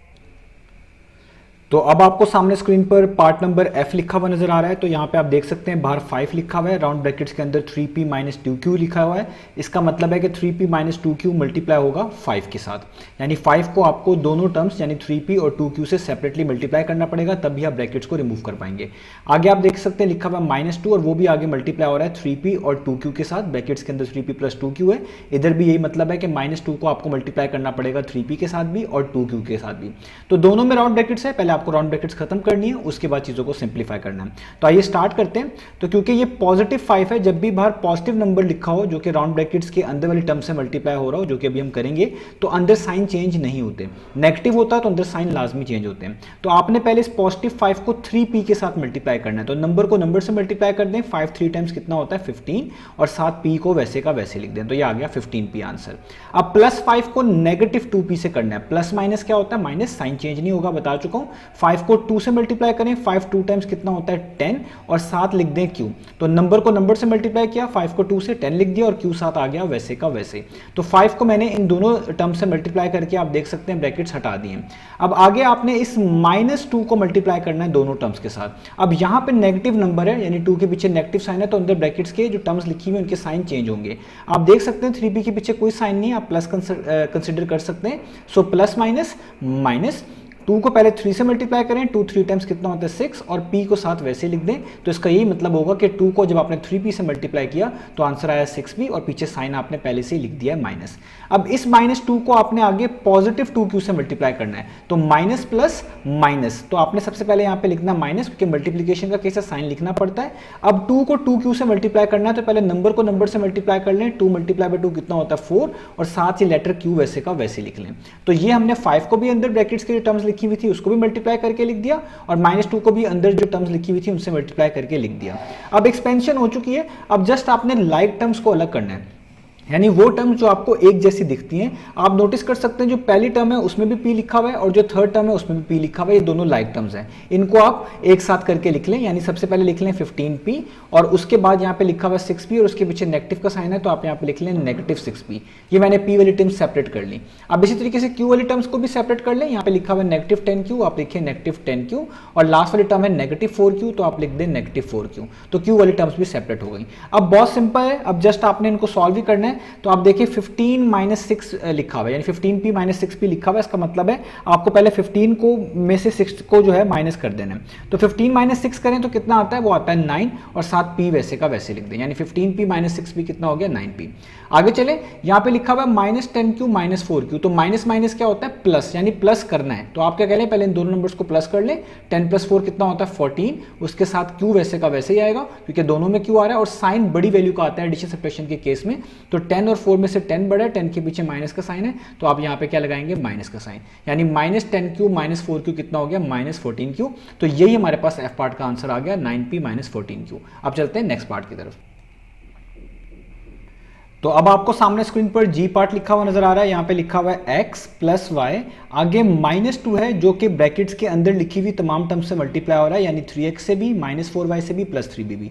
तो अब आपको सामने स्क्रीन पर पार्ट नंबर एफ लिखा हुआ नजर आ रहा है। तो यहाँ पे आप देख सकते हैं बाहर 5 लिखा हुआ है, राउंड ब्रैकेट्स के अंदर 3p माइनस 2q लिखा हुआ है। इसका मतलब है कि 3p माइनस 2q मल्टीप्लाई होगा 5 के साथ, यानी 5 को आपको दोनों टर्म्स यानी 3p और 2q से सेपरेटली मल्टीप्लाई करना पड़ेगा, तब भी आप ब्रैकेट्स को रिमूव कर पाएंगे। आगे आप देख सकते हैं लिखा हुआ -2 और वो भी आगे मल्टीप्लाई हो रहा है 3p और 2q के साथ, ब्रैकेट्स के अंदर 3p प्लस 2q है। इधर भी यही मतलब है कि -2 को आपको मल्टीप्लाई करना पड़ेगा 3p के साथ भी और 2q के साथ भी। तो दोनों में राउंड ब्रैकेट्स है, पहले आपको राउंड ब्रैकेट्स खत्म करनी है, उसके बाद चीजों को सिंप्लीफाई करना है। तो आइए स्टार्ट करते हैं। तो क्योंकि ये पॉजिटिव 5 है, जब भी बाहर पॉजिटिव नंबर लिखा हो जो कि राउंड ब्रैकेट्स के अंदर वाली टर्म से मल्टीप्लाई हो रहा हो, जो कि अभी हम करेंगे, तो अंदर साइन चेंज नहीं होते। नेगेटिव होता है तो अंदर साइन लाजमी चेंज होते हैं। तो आपने पहले इस पॉजिटिव 5 को 3p के साथ मल्टीप्लाई करना है। तो नंबर को नंबर से मल्टीप्लाई कर दें, 5 3 टाइम्स कितना होता है 15, और साथ p को वैसे का वैसे लिख दें, तो ये आ गया 15p आंसर। अब प्लस 5 को नेगेटिव 2p से करना है। प्लस माइनस क्या होता है, माइनस, साइन चेंज नहीं होगा, बता चुका हूं। 5 को 2 से मल्टीप्लाई करें, 5 2 टाइम्स कितना होता है 10, और साथ लिख दें q। तो नंबर को नंबर से मल्टीप्लाई किया, 5 को 2 से 10 लिख दिया, और q साथ आ गया वैसे का वैसे। तो 5 को मैंने इन दोनों टर्म से मल्टीप्लाई करके आप देख सकते हैं ब्रैकेट्स हटा दिए। अब आगे आपने इस -2 को मल्टीप्लाई करना है दोनों टर्म्स के साथ। अब यहां पे नेगेटिव नंबर है, यानी 2 के पीछे नेगेटिव साइन है, तो अंदर ब्रैकेट्स के जो टर्म्स लिखी हुई उनके साइन चेंज होंगे। आप देख सकते हैं 3p के पीछे कोई साइन नहीं है, आप प्लस कंसिडर कर सकते हैं। सो प्लस माइनस माइनस, 2 को पहले 3 से मल्टीप्लाई करें, 2 3 टाइम्स कितना होता है 6, और p को साथ वैसे लिख दें। तो इसका यही मतलब होगा कि 2 को जब आपने 3p से मल्टीप्लाई किया तो आंसर आया 6p, और पीछे साइन आपने पहले से ही लिख दिया है माइनस। अब इस -2 को आपने आगे पॉजिटिव 2q से मल्टीप्लाई करना है, तो माइनस प्लस माइनस, तो आपने सबसे पहले यहाँ पे लिखना माइनस, क्योंकि मल्टीप्लीकेशन का केस है, साइन लिखना पड़ता है। अब 2 को 2q से मल्टीप्लाई करना है, तो पहले नंबर को नंबर से मल्टीप्लाई कर लें, 2 मल्टीप्लाई बाय 2 कितना होता है 4, और साथ ही लेटर q वैसे का वैसे लिख लें। तो ये हमने 5 को भी अंदर ब्रैकेट्स के टर्म्स लिखी हुई थी उसको भी मल्टीप्लाई करके लिख दिया, और -2 को भी अंदर जो टर्म्स लिखी हुई थी उनसे मल्टीप्लाई करके लिख दिया। अब एक्सपेंशन हो चुकी है, अब जस्ट आपने लाइक टर्म्स को अलग करना है, यानी वो टर्म जो आपको एक जैसी दिखती हैं। आप नोटिस कर सकते हैं जो पहली टर्म है उसमें भी p लिखा हुआ है, और जो थर्ड टर्म है उसमें भी p लिखा हुआ है, ये दोनों लाइक टर्म्स हैं। इनको आप एक साथ करके लिख लें, यानी सबसे पहले लिख लें 15p, और उसके बाद यहाँ पे लिखा हुआ है 6p, और उसके पीछे नेगेटिव का साइन है, तो आप यहाँ पे लिख लें नेगेटिव 6p। ये मैंने p वाली टर्म सेपरेट कर ली। अब इसी तरीके से q वाली टर्म्स को भी सेपरेट कर लें, यहाँ पे लिखा हुआ है नेगेटिव 10q, आप लिखिए नेगेटिव 10q, और लास्ट वाली टर्म है नेगेटिव 4q, तो आप लिख दें नेगेटिव 4q। तो q वाली टर्म्स भी सेपरेट हो गई। अब बहुत सिंपल है, अब जस्ट आपने इनको सॉल्व ही करना है। तो आप देखिए 15 माइनस 6 लिखा हुआ है, यानी 15p माइनस 6p लिखा हुआ है। इसका मतलब है आपको पहले 15 को में से 6 को जो है माइनस कर देना है। तो 15 माइनस 6 करें तो कितना आता है, वो आता है 9, और साथ p वैसे का वैसे लिख दें, यानी 15p माइनस 6p कितना हो गया 9p। आगे चले, यहाँ पे लिखा हुआ है -10q माइनस 4q, तो माइनस माइनस क्या होता है प्लस, यानी प्लस करना है। तो आप क्या कह लें, पहले इन दोनों नंबर्स को प्लस कर लें। 10 प्लस 4 कितना होता है 14, उसके साथ q वैसे का वैसे ही आएगा, क्योंकि दोनों में q आ रहा है, और साइन बड़ी वैल्यू का आता है एडिशन सब्ट्रैक्शन के केस में। तो 10 और 4 में से 10 बड़ा है, 10 के पीछे माइनस का साइन है, तो आप यहाँ पे क्या लगाएंगे माइनस का साइन, यानी -10q माइनस 4q कितना हो गया -14q। तो यही हमारे पास f पार्ट का आंसर आ गया 9p माइनस 14q। अब चलते हैं नेक्स्ट पार्ट की तरफ। तो अब आपको सामने स्क्रीन पर g पार्ट लिखा हुआ नजर आ रहा है, यहाँ पे लिखा हुआ है x प्लस वाई, आगे -2 है जो कि ब्रैकेट्स के अंदर लिखी हुई तमाम टर्म से मल्टीप्लाई हो रहा है, यानी 3x से भी, -4y से भी, +3b भी,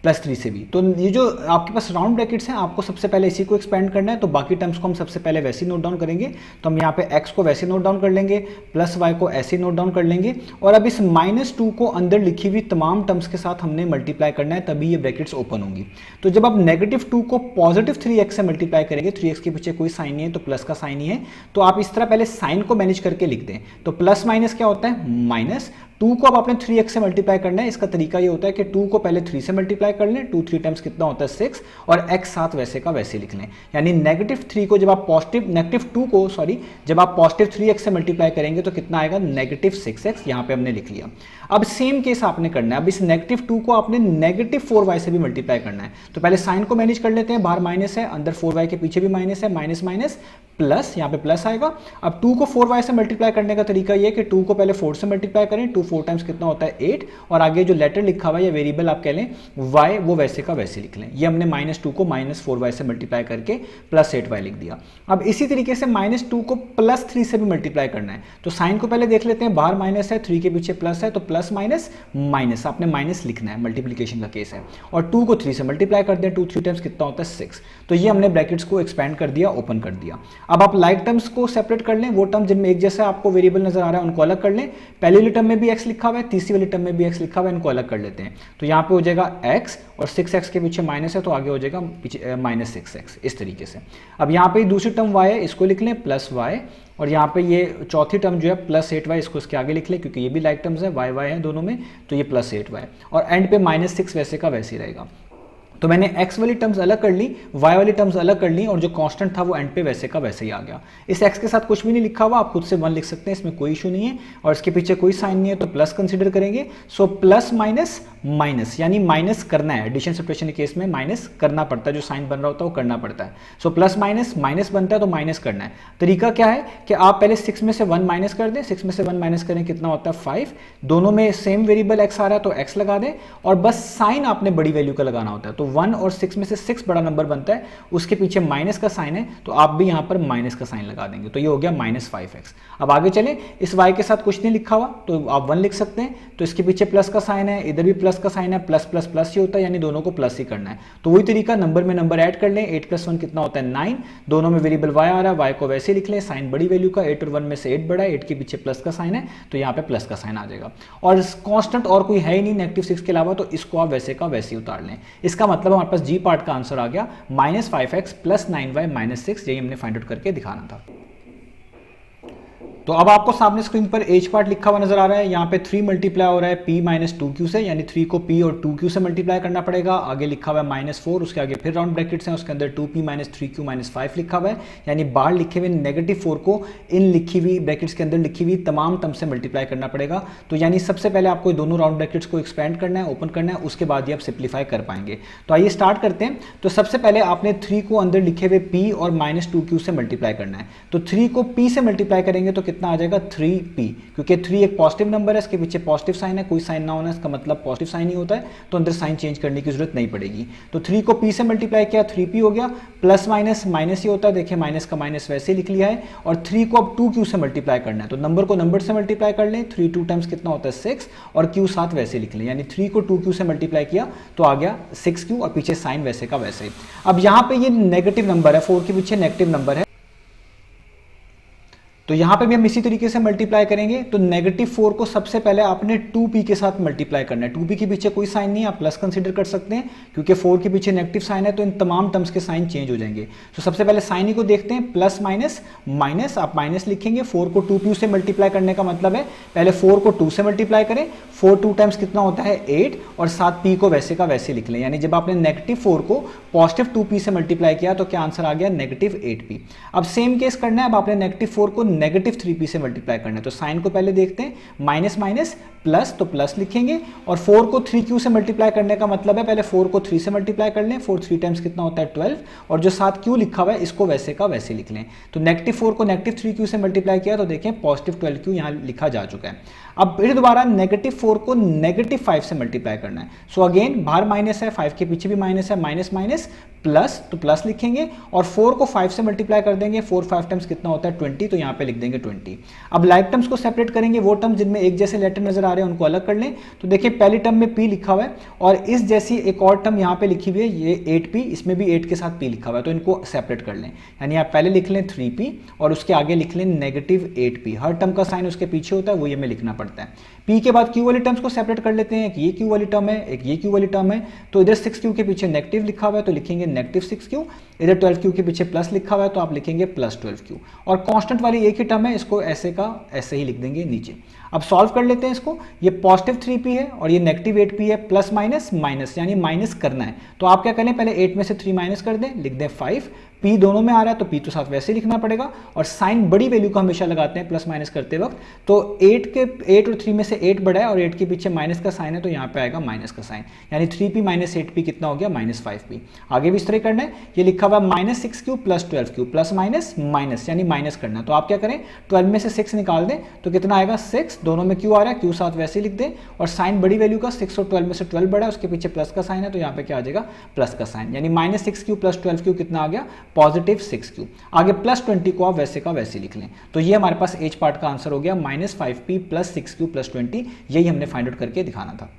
+3 से भी। तो ये जो आपके पास राउंड ब्रैकेट्स हैं, आपको सबसे पहले इसी को एक्सपेंड करना है, तो बाकी टर्म्स को हम सबसे पहले वैसे ही नोट डाउन करेंगे। तो हम यहाँ पे x को वैसे नोट डाउन कर लेंगे, प्लस y को ऐसे नोट डाउन कर लेंगे, और अब इस -2 को अंदर लिखी हुई तमाम टर्म्स के साथ हमने मल्टीप्लाई करना है, तभी ये ब्रैकेट्स ओपन होंगी। तो जब आप -2 को पॉजिटिव 3x से मल्टीप्लाई करेंगे, 3x के पीछे कोई साइन नहीं है, तो प्लस का साइन ही है, तो आप इस तरह पहले साइन को मैनेज करके लिख दें। तो प्लस माइनस क्या होता है माइनस, 2 को अब आपने 3x से मल्टीप्लाई करना है। इसका तरीका ये होता है कि 2 को पहले 3 से मल्टीप्लाई कर लें, 2 3 टाइम्स कितना होता है 6, और x साथ वैसे का वैसे लिख लें, यानी -3 को जब आप -2 को जब आप पॉजिटिव 3x से मल्टीप्लाई करेंगे तो कितना आएगा -6x, यहाँ पे हमने लिख लिया। अब सेम केस आपने करना है, अब इस -2 को आपने -4y से भी मल्टीप्लाई करना है। तो पहले साइन को मैनेज कर लेते हैं, बाहर माइनस है, अंदर 4y के पीछे भी माइनस है, माइनस माइनस प्लस, यहाँ पे प्लस आएगा। अब 2 को 4y से मल्टीप्लाई करने का तरीका ये है कि 2 को पहले 4 से मल्टीप्लाई करें, 2 4 टाइम्स कितना होता है 8, और आगे जो लेटर लिखा हुआ है या वेरिएबल आप कह लें y, वो वैसे का वैसे लिख लें। ये हमने -2 को -4y से मल्टीप्लाई करके +8y लिख दिया। अब इसी तरीके से -2 को +3 से भी मल्टीप्लाई करना है, तो साइन को पहले देख लेते हैं, बाहर माइनस है, 3 के पीछे प्लस है, तो प्लस माइनस माइनस आपने माइनस लिखना है, मल्टीप्लीकेशन का केस है। और 2 को 3 से मल्टीप्लाई कर दें, 2 3 टाइम्स कितना होता है 6। तो ये हमने ब्रैकेट्स को एक्सपेंड कर दिया, ओपन कर दिया। अब आप लाइक टर्म्स को सेपरेट कर लें, वो टर्म जिनमें एक जैसा आपको वेरिएबल नजर आ रहा है उनको अलग कर लें। पहली वाली टर्म में भी x लिखा हुआ है, तीसरी वाली टर्म में भी x लिखा हुआ है, इनको अलग कर लेते हैं। तो यहाँ पे हो जाएगा x और 6x के पीछे माइनस है, तो आगे हो जाएगा -6x, इस तरीके से। अब यहाँ पे दूसरी टर्म y है, इसको लिख लें +y, और यहाँ पे ये चौथी टर्म जो है +8y, इसको इसके आगे लिख लें क्योंकि ये भी लाइक टर्म्स है, y है दोनों में, तो ये +8y, और एंड पे -6 वैसे का वैसे ही रहेगा। तो मैंने x वाली टर्म्स अलग कर ली, y वाली टर्म्स अलग कर ली, और जो कांस्टेंट था वो एंड पे वैसे का वैसे ही आ गया। इस x के साथ कुछ भी नहीं लिखा हुआ, आप खुद से 1 लिख सकते हैं, इसमें कोई इशू नहीं है, और इसके पीछे कोई साइन नहीं है तो प्लस कंसीडर करेंगे। सो प्लस माइनस माइनस, यानी माइनस करना है, एडिशन सब्ट्रैक्शन के केस में माइनस करना पड़ता है, जो साइन बन रहा होता है वो करना पड़ता है। सो प्लस माइनस माइनस बनता है तो माइनस करना है। तरीका क्या है कि आप पहले 6 में से 1 माइनस कर दें, 6 में से 1 माइनस करें कितना होता है 5, दोनों में सेम वेरिएबल x आ रहा है तो x लगा दें, और बस साइन आपने बड़ी वैल्यू का लगाना होता है। तो 1 और 6 में से 6 बड़ा नंबर बनता है, उसके पीछे माइनस का साइन है, तो आप भी यहां पर माइनस का साइन लगा देंगे, तो ये हो गया -5x। अब आगे चलें, इस y के साथ कुछ नहीं लिखा हुआ तो आप 1 लिख सकते हैं, तो इसके पीछे प्लस का साइन है, इधर भी प्लस का साइन है, प्लस प्लस प्लस ही होता है, यानी दोनों को प्लस ही करना है। तो वही तरीका, नंबर में नंबर ऐड कर लें, 8 + 1 कितना होता है 9, दोनों में वेरिएबल y आ रहा है, y को वैसे लिख लें, साइन बड़ी वैल्यू का, 8 और 1 में से 8 बड़ा है, 8 के पीछे प्लस का साइन है, तो यहाँ पे प्लस का साइन आ जाएगा। और कांस्टेंट और कोई है ही नहीं -6 के अलावा, तो इसको आप वैसे का वैसे ही उतार लें। इसका मतलब हमारे पास जी पार्ट का आंसर आ गया -5x + 9y -6, यही हमने फाइंड आउट करके दिखाना था। तो अब आपको सामने स्क्रीन पर एच पार्ट लिखा हुआ नजर आ रहा है, यहाँ पे 3 मल्टीप्लाई हो रहा है p - 2q से, यानी 3 को p और 2q से मल्टीप्लाई करना पड़ेगा। आगे लिखा हुआ है -4, उसके आगे फिर राउंड ब्रैकेट्स हैं, उसके अंदर 2p - 3q - 5 लिखा हुआ है, यानी बाहर लिखे हुए -4 को इन लिखी हुई ब्रैकेट्स के अंदर लिखी हुई तमाम टर्म से मल्टीप्लाई करना पड़ेगा। तो यानी सबसे पहले आपको दोनों राउंड ब्रैकेट्स को एक्सपेंड करना है, ओपन करना है, उसके बाद ही आप सिंप्लीफाई कर पाएंगे। तो आइए स्टार्ट करते हैं। तो सबसे पहले आपने 3 को अंदर लिखे हुए p और -2q से मल्टीप्लाई करना है। तो 3 को p से मल्टीप्लाई करेंगे तो कितना आ जाएगा 3p, क्योंकि 3 एक पॉजिटिव नंबर है, इसके पीछे पॉजिटिव साइन है, कोई साइन ना होना इसका मतलब पॉजिटिव साइन ही होता है, तो अंदर साइन चेंज करने की जरूरत नहीं पड़ेगी। तो 3 को p से मल्टीप्लाई किया, 3p हो गया, प्लस माइनस माइनस ही होता है, देखिए माइनस का माइनस वैसे ही लिख लिया है। और 3 को अब 2q से मल्टीप्लाई करना है, तो नंबर को नंबर से मल्टीप्लाई कर लें, 3 2 टाइम्स कितना होता है 6, और q साथ वैसे लिख लें, यानी 3 को 2q से मल्टीप्लाई किया तो आ गया 6q, और पीछे साइन वैसे का वैसे। अब यहाँ पे ये नेगेटिव नंबर है, 4 के पीछे नेगेटिव नंबर है, तो यहां पे भी हम इसी तरीके से मल्टीप्लाई करेंगे। तो -4 को सबसे पहले आपने 2p के साथ मल्टीप्लाई करना है। 2p के पीछे कोई साइन नहीं है, आप प्लस कंसीडर कर सकते हैं, क्योंकि 4 के पीछे नेगेटिव साइन है, तो इन तमाम टर्म्स के साइन चेंज हो जाएंगे। तो सबसे पहले साइन ही को देखते हैं, प्लस माइनस माइनस, आप माइनस लिखेंगे। 4 को 2p से मल्टीप्लाई करने का मतलब है पहले 4 को 2 से मल्टीप्लाई करें, 4 2 टाइम्स कितना होता है 8, और साथ p को वैसे का वैसे लिख लें, यानी जब आपने -4 को पॉजिटिव 2p से मल्टीप्लाई किया तो क्या आंसर आ गया -8p। अब सेम केस करना है, अब आपने -4 को -3p से मल्टीप्लाई करना है। तो साइन को पहले देखते हैं, माइनस माइनस प्लस, तो प्लस लिखेंगे, और 4 को 3q से मल्टीप्लाई करने का मतलब है पहले 4 को 3 से मल्टीप्लाई कर लें, 4 3 टाइम्स कितना होता है 12, और जो साथ q लिखा हुआ है इसको वैसे का वैसे लिख लें। तो -4 को -3q से मल्टीप्लाई किया तो देखें +12q यहाँ लिखा जा चुका है। अब फिर दोबारा -4 को -5 से मल्टीप्लाई करना है। सो अगेन बाहर माइनस है, 5 के पीछे भी माइनस है, माइनस माइनस प्लस, तो प्लस लिखेंगे, और 4 को 5 से मल्टीप्लाई कर देंगे, 4 5 टाइम्स कितना होता है 20, तो यहाँ पे लिख देंगे 20। अब लाइक टर्म्स को सेपरेट करेंगे, वो टर्म जिनमें एक जैसे लेटर नजर आ रहे हैं उनको अलग कर लें। तो देखिए पहली टर्म में p लिखा हुआ है, और इस जैसी एक और टर्म यहाँ पे लिखी हुई है, ये 8p, इसमें भी 8 के साथ p लिखा हुआ है, तो इनको सेपरेट कर लें। यानी आप पहले लिख लें 3p और उसके आगे लिख लें -8p। हर टर्म का साइन उसके पीछे होता है, वो ये में लिखना पड़ता है। p के बाद q वाली टर्म्स को सेपरेट कर लेते हैं, एक ये q वाली टर्म है, एक ये q वाली टर्म है। तो इधर 6q के पीछे नेगेटिव लिखा हुआ है, तो लिखेंगे -6q, इधर 12q के पीछे प्लस लिखा हुआ है, तो आप लिखेंगे +12q। और कांस्टेंट वाली एक ही टर्म है, इसको ऐसे का ऐसे ही लिख देंगे नीचे। अब सॉल्व कर लेते हैं इसको, ये पॉजिटिव 3p है और ये -8p है, प्लस माइनस माइनस, यानी माइनस करना है। तो आप क्या करें, पहले 8 में से 3 माइनस कर दें, लिख दें 5, p दोनों में आ रहा है तो p तो साथ वैसे लिखना पड़ेगा, और साइन बड़ी वैल्यू का हमेशा लगाते हैं प्लस माइनस करते वक्त। तो 8 और 3 में से 8 बड़ा है, और 8 के पीछे माइनस का साइन है, तो यहाँ पे आएगा माइनस का साइन, यानी 3p - 8p कितना हो गया -5p। आगे भी इस तरह करना है, ये लिखा हुआ हुआ -6 प्लस 12 प्लस माइनस माइनस यानी माइनस करना है। तो आप क्या करें, 12 में से 6 निकाल दें तो कितना आएगा 6, दोनों में क्यू आ रहा है, क्यू साथ वैसे ही लिख दें, और साइन बड़ी वैल्यू का 6 और 12 में से 12 बड़ा है, उसके पीछे प्लस का साइन है, तो यहाँ पे क्या आ जाएगा प्लस का साइन, यानी -6 प्लस 12 कितना आ गया +6। आगे +20 को आप वैसे का वैसे लिख लें। तो ये हमारे पास एच पार्ट का आंसर हो गया -5p + 6q + 20, यही हमने फाइंड आउट करके दिखाना था।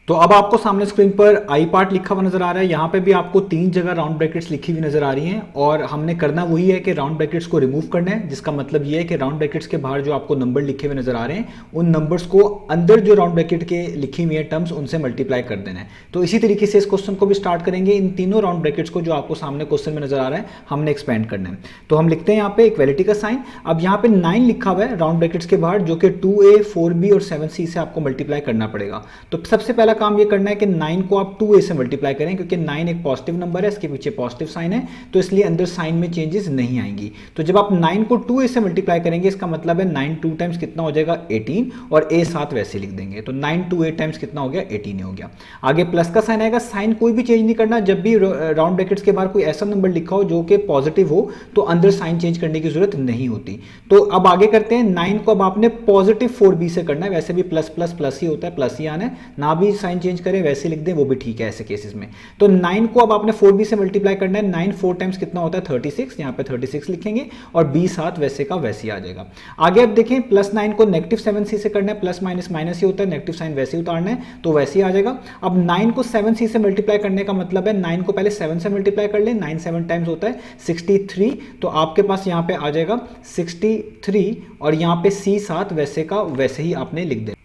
तो अब आपको सामने स्क्रीन पर आई पार्ट लिखा हुआ नजर आ रहा है। यहाँ पे भी आपको 3 जगह राउंड ब्रैकेट्स लिखी हुई नजर आ रही हैं, और हमने करना वही है कि राउंड ब्रैकेट्स को रिमूव करना है, जिसका मतलब ये है कि राउंड ब्रैकेट्स के बाहर जो आपको नंबर लिखे हुए नजर आ रहे हैं, उन नंबर्स को अंदर जो राउंड ब्रैकेट के लिखी हुई है टर्म्स, उनसे मल्टीप्लाई कर देना है। तो इसी तरीके से इस क्वेश्चन को भी स्टार्ट करेंगे। इन तीनों राउंड ब्रैकेट्स को जो आपको सामने क्वेश्चन में नजर आ रहा है, हमने एक्सपेंड करना है। तो हम लिखते हैं यहाँ पे इक्वालिटी का साइन। अब यहाँ पे 9 लिखा हुआ है राउंड ब्रैकेट्स के बाहर, जो कि 2a 4b और 7c से आपको मल्टीप्लाई करना पड़ेगा। तो सबसे पहला काम ये करना है कि 9 को आप 2a से मल्टीप्लाई करें, क्योंकि 9 एक पॉजिटिव नंबर है, इसके पीछे पॉजिटिव साइन है, तो इसलिए अंदर साइन में चेंजेस नहीं आएंगी। तो जब आप 9 को 2a से मल्टीप्लाई करेंगे, इसका मतलब है 9 2 टाइम्स कितना हो जाएगा 18, और a साथ वैसे लिख देंगे, तो 9 2 8 टाइम्स कितना हो गया 18 हो गया। आगे प्लस का साइन आएगा, साइन कोई भी चेंज नहीं करना। जब भी राउंड ब्रैकेट्स के बाहर कोई ऐसा नंबर लिखा हो जो कि पॉजिटिव हो, तो अंदर साइन चेंज करने की जरूरत नहीं होती। तो अब आगे करते हैं, 9 को अब आपने पॉजिटिव 4b से करना है, वैसे भी प्लस प्लस प्लस ही होता है, प्लस ही आना है, ना भी साइन चेंज करें वैसे लिख दें वो भी ठीक है ऐसे केसेस में। तो 9 को अब आपने 4b से मल्टीप्लाई करना है, 9 4 टाइम्स कितना होता है 36, यहाँ पे 36 लिखेंगे, और b साथ वैसे का वैसे आ जाएगा। आगे अब देखें, +9 को -7c से करना है, प्लस माइनस माइनस ही होता है, नेगेटिव साइन वैसे ही उतारना है, तो वैसे ही आ जाएगा। अब 9 को 7c से मल्टीप्लाई करने का मतलब है 9 को पहले 7 से मल्टीप्लाई कर लें, 9 7 टाइम्स होता है 63, तो आपके पास यहाँ पे आ जाएगा 63, और यहाँ पे c साथ वैसे का वैसे ही आपने लिख देना।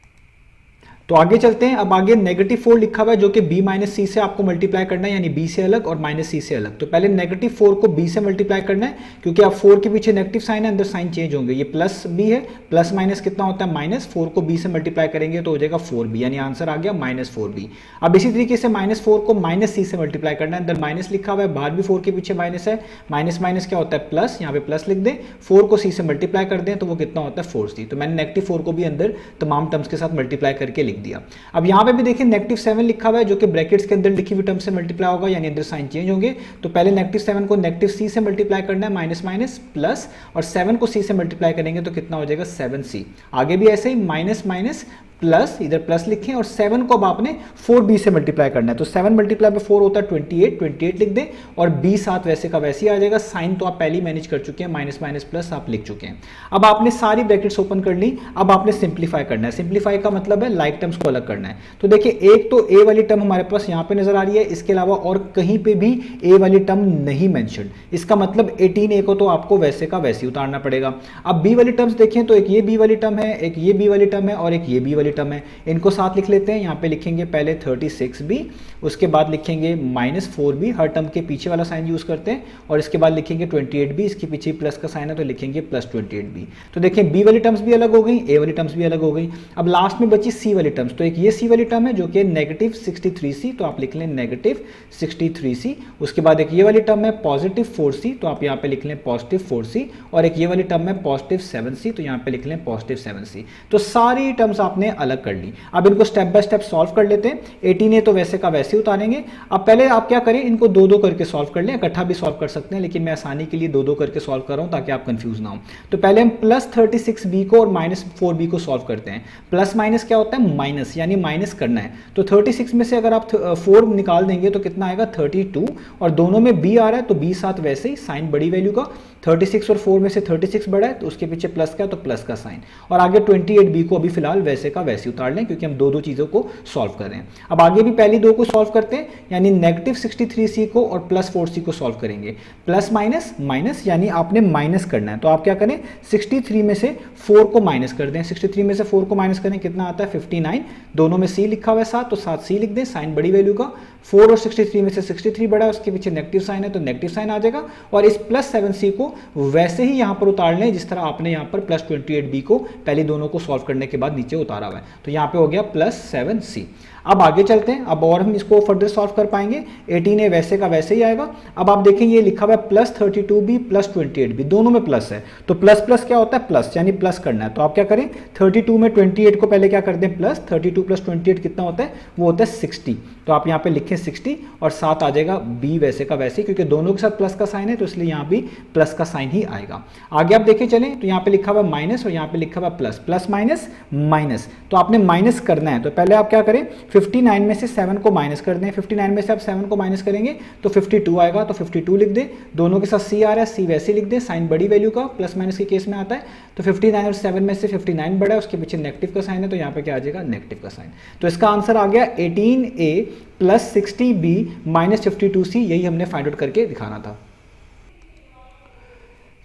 तो आगे चलते हैं। अब आगे -4 लिखा हुआ है, जो कि b - c से आपको मल्टीप्लाई करना है, यानी b से अलग और -c से अलग। तो पहले -4 को b से मल्टीप्लाई करना है, क्योंकि अब 4 के पीछे नेगेटिव साइन है, अंदर साइन चेंज होंगे, ये प्लस b है, प्लस माइनस कितना होता है -4 को b से मल्टीप्लाई करेंगे तो हो जाएगा 4b, यानी आंसर आ गया -4b। अब इसी तरीके से -4 को -c से मल्टीप्लाई करना है, अंदर माइनस लिखा हुआ है, बाहर भी 4 के पीछे माइनस है, माइनस माइनस क्या होता है प्लस, यहाँ पे प्लस लिख दें, 4 को c से मल्टीप्लाई कर दें तो वो कितना होता है 4c। तो मैंने -4 को भी अंदर तमाम टर्म्स के साथ मल्टीप्लाई करके लिख दिया। अब यहाँ पे भी देखिए -7 लिखा हुआ है, जो कि ब्रैकेट्स के अंदर लिखी हुई टर्म से मल्टीप्लाई होगा, यानी अंदर साइन चेंज होंगे। तो पहले -7 को -c से मल्टीप्लाई करना है, माइनस माइनस प्लस, और 7 को c से मल्टीप्लाई करेंगे तो कितना हो जाएगा 7c। आगे भी ऐसे ही माइनस माइनस प्लस, इधर प्लस लिखें, और 7 को अब आपने 4b से मल्टीप्लाई करना है, तो 7 मल्टीप्लाई पे 4 होता है 28 लिख दें, और b साथ वैसे का वैसे ही आ जाएगा। साइन तो आप पहले ही मैनेज कर चुके हैं, माइनस माइनस प्लस आप लिख चुके हैं। अब आपने सारी ब्रैकेट्स ओपन कर ली, अब आपने सिंप्लीफाई करना है। सिंप्लीफाई का मतलब है लाइक टर्म्स को अलग करना है। तो देखिए, एक तो a वाली टर्म हमारे पास यहाँ पे नजर आ रही है, इसके अलावा और कहीं पे भी a वाली टर्म नहीं मेंशन, इसका मतलब 18a को तो आपको वैसे का वैसे ही उतारना पड़ेगा। अब b वाली टर्म्स देखें तो एक ये b वाली टर्म है, एक ये b वाली टर्म है, और एक ये b वाली टर्म है। इनको साथ लिख लेते हैं। यहाँ पे लिखेंगे पहले 36b, उसके बाद लिखेंगे -4b, हर टर्म के पीछे वाला साइन यूज करते हैं, और इसके बाद लिखेंगे 28b, इसके पीछे प्लस का साइन है तो लिखेंगे +28b। तो देखिए, b वाली टर्म्स भी अलग हो गई, a वाली टर्म्स भी अलग हो गई। अब लास्ट में बची c वाली टर्म्स, तो एक ये c वाली टर्म है जो कि -63c, तो आप लिख लें -63c। उसके बाद एक ये वाली टर्म है +4c, तो आप यहाँ पे लिख लें +4c, और एक ये वाली टर्म है +7c, तो यहाँ पे लिख लें +7c। तो सारी टर्म्स आपने अलग कर ली। अब इनको स्टेप बाय स्टेप सॉल्व कर लेते हैं। 18a तो वैसे का वैसे उतारेंगे। अब पहले आप क्या करें, इनको 2-2 करके सॉल्व कर लें, इकट्ठा भी सॉल्व कर सकते हैं, लेकिन मैं आसानी के लिए 2-2 करके सॉल्व कर रहा हूं ताकि आप कंफ्यूज ना हो। तो पहले हम +36b को और -4b को सॉल्व करते हैं। प्लस माइनस क्या होता है माइनस, यानी माइनस करना है। तो 36 में से अगर आप 4 निकाल देंगे तो कितना आएगा 32, और दोनों में b आ रहा है तो b साथ वैसे ही साइन बड़ी वैल्यू का, 36 और 4 में से 36 बड़ा है तो उसके पीछे प्लस का, तो प्लस का साइन, और आगे 28b को अभी फिलहाल वैसे का वैसे उतार लें, क्योंकि हम 2-2 चीजों को सॉल्व कर रहे हैं। अब आगे भी पहली 2 को सॉल्व करते हैं, यानी -63c को और +4c को सॉल्व करेंगे। प्लस माइनस माइनस, यानी आपने माइनस करना है, तो आप क्या करें 63 में से 4 को माइनस कर दें। 63 में से 4 को माइनस करें, कितना आता है 59, दोनों में c लिखा हुआ है साथ, तो साथ c लिख दें, साइन बड़ी वैल्यू का। 4 और 63 में से 63 बड़ा है, उसके पीछे नेगेटिव साइन है तो नेगेटिव साइन आ जाएगा, और इस +7c को वैसे ही यहाँ पर उतार लें जिस तरह आपने यहाँ पर +28b को पहले दोनों को सॉल्व करने के बाद नीचे उतारा हुआ है। है, तो यहाँ पे हो गया +7c। अब आगे चलते हैं, अब और हम इसको फर्दर सॉल्व कर पाएंगे। 18a वैसे का वैसे ही आएगा। अब आप देखें ये लिखा हुआ है +32b +28b, दोनों में प्लस है, तो प्लस प्लस क्या होता है, प्लस, यानी प्लस करना है। तो आप क्या करें, 32 में 28 को पहले क्या कर दें प्लस, 32 + 28 कितना होता है, वो होता है 60। तो आप यहाँ पे लिखें 60 और साथ आ जाएगा b वैसे का वैसे, क्योंकि दोनों के साथ प्लस का साइन है तो इसलिए यहाँ भी प्लस का साइन ही आएगा। आगे आप देखें चलें तो यहाँ पे लिखा हुआ माइनस और यहाँ पे लिखा हुआ प्लस, प्लस माइनस माइनस, तो आपने माइनस करना है। तो पहले आप क्या करें, 59 में से 7 को माइनस कर दें। 59 में से आप 7 को माइनस करेंगे तो 52 आएगा, तो 52 लिख दें। दोनों के साथ c आ रहा है, c वैसे लिख दें, साइन बड़ी वैल्यू का प्लस माइनस के केस में आता है। तो 59 और 7 में से 59 बड़ा है, उसके पीछे नेगेटिव का साइन है, तो यहाँ पे क्या आ जाएगा, नेगेटिव का साइन। तो इसका आंसर आ गया 18a + 60b - 52c, यही हमने फाइंड आउट करके दिखाना था।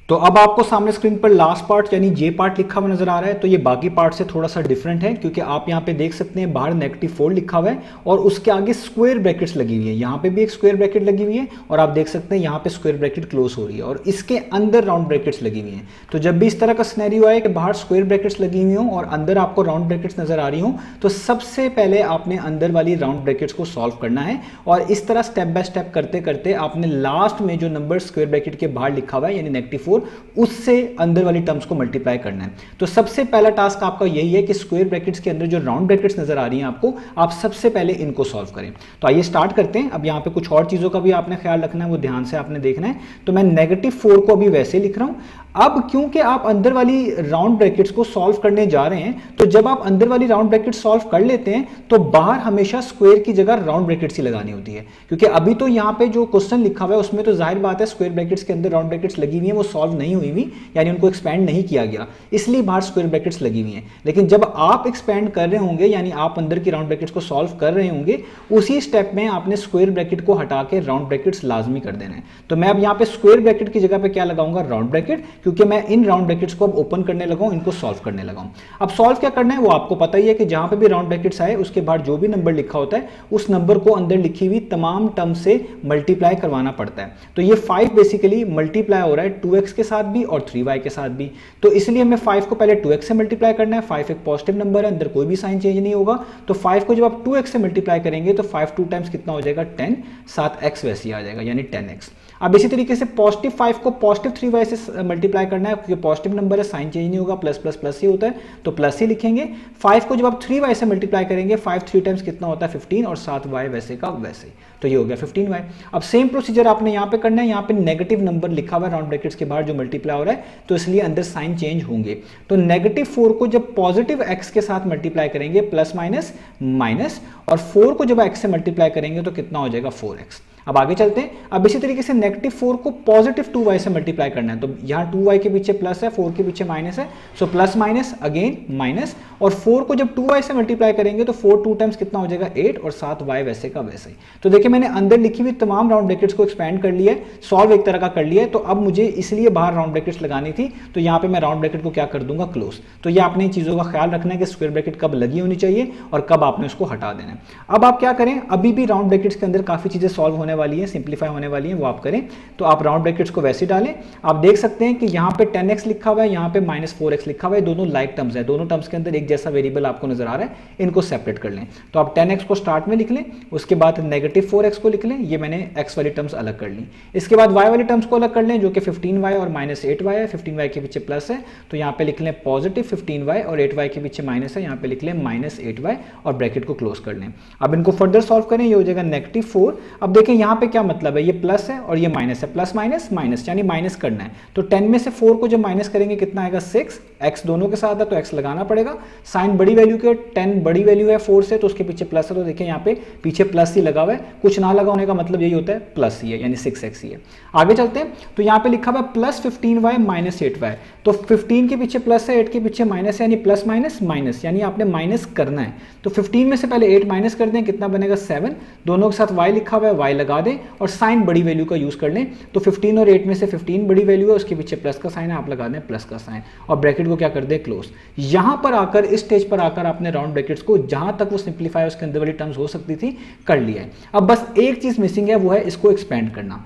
तो अब आपको सामने स्क्रीन पर लास्ट पार्ट यानी जे पार्ट लिखा हुआ नजर आ रहा है। तो ये बाकी पार्ट से थोड़ा सा डिफरेंट है, क्योंकि आप यहाँ पे देख सकते हैं बाहर -4 लिखा हुआ है और उसके आगे स्क्वायर ब्रैकेट्स लगी हुई है। यहाँ पे भी एक स्क्वायर ब्रैकेट लगी हुई है और आप देख सकते हैं यहाँ पे स्क्वायर ब्रैकेट क्लोज हो रही है और इसके अंदर राउंड ब्रैकेट्स लगी हुई हैं। तो जब भी इस तरह का सिनेरियो आए कि बाहर स्क्वायर ब्रैकेट्स लगी हुई हो और अंदर आपको राउंड ब्रैकेट्स नजर आ रही हो, तो सबसे पहले आपने अंदर वाली राउंड ब्रैकेट्स को सॉल्व करना है और इस तरह स्टेप बाय स्टेप करते करते आपने लास्ट में जो नंबर स्क्वायर ब्रैकेट के बाहर लिखा हुआ है यानी -4, उससे अंदर वाली टर्म्स को मल्टीप्लाई करना है। तो सबसे पहला टास्क आपका यही है कि स्क्वायर ब्रैकेट्स के अंदर जो राउंड ब्रैकेट्स नजर आ रही हैं आपको, आप सबसे पहले इनको सॉल्व करें। तो आइए स्टार्ट करते हैं। अब यहाँ पे कुछ और चीजों का भी आपने ख्याल रखना है, वो ध्यान से आपने देखना है। तो मैं -4 को अभी वैसे लिख रहा हूं। अब क्योंकि आप अंदर वाली राउंड ब्रैकेट्स को सॉल्व करने जा रहे हैं, तो जब आप अंदर वाली राउंड ब्रैकेट सॉल्व कर लेते हैं तो बाहर हमेशा स्क्वायर की जगह राउंड ब्रैकेट्स ही लगानी होती है, क्योंकि अभी तो यहाँ पे जो क्वेश्चन लिखा हुआ है उसमें तो जाहिर बात है स्क्वायर ब्रैकेट्स के अंदर राउंड ब्रैकेट्स लगी हुई है, वो सॉल्व नहीं हुई हुई, यानी उनको एक्सपेंड नहीं किया गया, इसलिए बाहर स्क्वायर ब्रैकेट्स लगी हुई हैं। लेकिन जब आप एक्सपेंड कर रहे होंगे यानी आप अंदर की राउंड ब्रैकेट्स को सॉल्व कर रहे होंगे, उसी स्टेप में आपने स्क्वायर ब्रैकेट को हटा के राउंड ब्रैकेट्स लाजमी कर देना है। तो मैं अब यहाँ पे स्क्वायर ब्रैकेट की जगह पे क्या लगाऊंगा, राउंड ब्रैकेट, क्योंकि मैं इन राउंड ब्रैकेट्स को अब ओपन करने लगा हूं, इनको सॉल्व करने लगा हूं। अब सॉल्व क्या करना है वो आपको पता ही है कि जहां पे भी राउंड ब्रैकेट्स आए उसके बाद जो भी नंबर लिखा होता है उस नंबर को अंदर लिखी हुई तमाम टर्म से मल्टीप्लाई करवाना पड़ता है। तो ये 5 बेसिकली मल्टीप्लाई हो रहा है 2x के साथ भी और 3y के साथ भी, तो इसलिए हमें 5 को पहले 2x से मल्टीप्लाई करना है। 5 एक पॉजिटिव नंबर है, अंदर कोई भी साइन चेंज नहीं होगा, तो 5 को जब आप 2x से मल्टीप्लाई करेंगे तो 5 2 टाइम्स कितना हो जाएगा, 10, साथ x वैसे ही आ जाएगा यानी 10x। अब इसी तरीके से पॉजिटिव 5 को पॉजिटिव 3y से मल्टीप्लाई करना है, क्योंकि पॉजिटिव नंबर है, साइन चेंज नहीं होगा, प्लस प्लस प्लस ही होता है, तो प्लस ही लिखेंगे। 5 को जब आप 3y से मल्टीप्लाई करेंगे, 5 3 टाइम्स कितना होता है, 15, और साथ y वैसे का वैसे, तो ये हो गया 15y। अब सेम प्रोसीजर आपने यहाँ पे करना है, यहाँ पे नेगेटिव नंबर लिखा हुआ है राउंड ब्रैकेट्स के बाहर जो मल्टीप्लाई हो रहा है, तो इसलिए अंदर साइन चेंज होंगे। तो -4 को जब पॉजिटिव x के साथ मल्टीप्लाई करेंगे, प्लस माइनस माइनस, और 4 को जब x से मल्टीप्लाई करेंगे तो कितना हो जाएगा, 4x। अब आगे चलते हैं। अब इसी तरीके से -4 को पॉजिटिव 2y से मल्टीप्लाई करना है, तो यहाँ 2y के पीछे प्लस है, 4 के पीछे माइनस है, so plus minus again minus, और 4 को जब 2y से मल्टीप्लाई करेंगे तो 4 2 टाइम्स कितना हो जाएगा, 8, और साथ y वैसे का वैसे ही। तो देखिए मैंने अंदर लिखी हुई तमाम राउंड ब्रैकेट्स को एक्सपेंड कर लिया है, सॉल्व एक तरह का कर लिया है। तो अब मुझे इसलिए बाहर राउंड ब्रैकेट्स लगानी थी, तो यहाँ पे मैं राउंड ब्रैकेट को क्या कर दूंगा, क्लोज। तो ये आपने चीजों का ख्याल रखना है कि स्क्वायर ब्रैकेट कब लगी होनी चाहिए और कब आपने उसको हटा देना है। अब आप क्या करें, अभी भी राउंड ब्रैकेट्स के अंदर काफी चीजें सॉल्व होने वाली है, सिंप्लीफाई होने वाली है, वो आप करें। तो आप राउंड ब्रैकेट्स को वैसे डालें। आप देख सकते हैं कि यहाँ पे 10x लिखा हुआ है, यहाँ पे -4x लिखा हुआ है, दोनों लाइक टर्म्स है, दोनों टर्म्स के अंदर एक जैसा वेरिएबल आपको नजर आ रहा है, इनको सेपरेट कर लें। तो आप 10x को स्टार्ट में लिख लें, उसके बाद -4x को लिख लें, ये मैंने x वाली टर्म्स अलग कर ली। इसके बाद y वाली टर्म्स को अलग कर लें, जो कि 15y और -8y है, 15y के पीछे प्लस है, तो यहाँ पे लिख लें पॉजिटिव 15y, और 8y के पीछे माइनस है, यहाँ पे लिख लें -8y, और ब्रैकेट को क्लोज कर लें। अब इनको फर्दर सॉल्व करें, ये हो जाएगा -4। अब देखें यहाँ पे क्या मतलब है, ये प्लस है और ये माइनस है, प्लस माइनस माइनस, यानी माइनस करना है। तो 10 में से 4 को जब माइनस करेंगे कितना आएगा, 6, x दोनों के साथ है तो x लगाना पड़ेगा। साइन बड़ी वैल्यू के, 10 बड़ी वैल्यू है 4 से, तो उसके पीछे प्लस है, तो देखिए यहाँ पे पीछे प्लस ही लगा हुआ है, कुछ ना लगा होने का मतलब यही होता है प्लस ही है, यानी 6x ही है। आगे चलते हैं। तो यहाँ पे लिखा हुआ है +15y -8y, तो 15 के पीछे प्लस है, 8 के पीछे माइनस है, यानी प्लस माइनस माइनस, यानी आपने माइनस करना है। तो 15 में से पहले 8 माइनस कर दें, कितना बनेगा, 7, दोनों के साथ y लिखा हुआ है, y लगा दें और साइन बड़ी वैल्यू का यूज कर लें। तो 15 और 8 में से 15 बड़ी वैल्यू है, उसके पीछे प्लस का साइन है, आप लगा दें प्लस का साइन, और ब्रैकेट को क्या कर दें, क्लोज। यहां पर आकर, इस स्टेज पर आकर आपने राउंड ब्रैकेट्स को जहां तक वो सिंप्लीफाई उसके अंदर वाली टर्म्स हो सकती थी कर लिया है। अब बस एक चीज मिसिंग है, वो है इसको एक्सपेंड करना।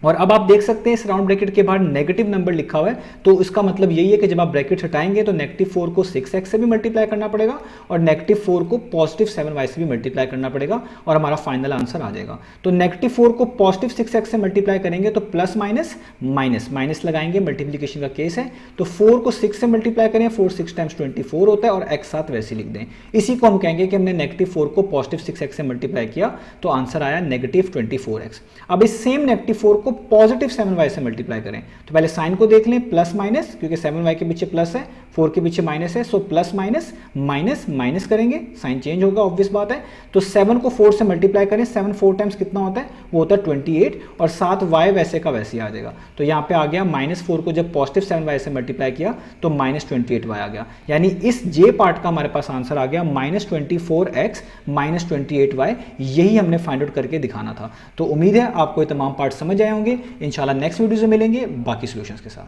और अब आप देख सकते हैं इस राउंड ब्रैकेट के बाहर नेगेटिव नंबर लिखा हुआ है, तो इसका मतलब यही है कि जब आप ब्रैकेट हटाएंगे तो -4 को 6x से भी मल्टीप्लाई करना पड़ेगा और -4 को +7y से भी मल्टीप्लाई करना पड़ेगा और हमारा फाइनल आंसर आ जाएगा। तो -4 को +6x से मल्टीप्लाई करेंगे तो प्लस माइनस माइनस माइनस लगाएंगे, मल्टीप्लीकेशन का केस है। तो 4 को 6 से मल्टीप्लाई करें, 4 6 टाइम्स 24 होता है और x साथ वैसे लिख दें। इसी को हम कहेंगे कि हमने -4 को +6x से मल्टीप्लाई किया तो आंसर आया -24x। अब इस सेम -4 को +7y से मल्टीप्लाई करें तो पहले साइन को देख लें, प्लस माइनस, क्योंकि 7y के पीछे प्लस है, 4 के पीछे माइनस है, so plus minus minus minus करेंगे, साइन चेंज होगा, ऑब्वियस बात है। तो 7 को 4 से मल्टीप्लाई करें, 7 4 टाइम्स कितना होता है, वो होता है 28 और साथ y वैसे का वैसे आ जाएगा। तो यहाँ पे आ गया -4 को जब +7y से मल्टीप्लाई किया तो -28y आ गया। यानी इस जे पार्ट का हमारे पास आंसर आ गया -24x -28y। यही हमने फाइंड आउट करके दिखाना था। तो उम्मीद है आपको ये तमाम पार्ट समझ आए होंगे। इंशाल्लाह नेक्स्ट वीडियो में मिलेंगे बाकी सॉल्यूशंस के साथ।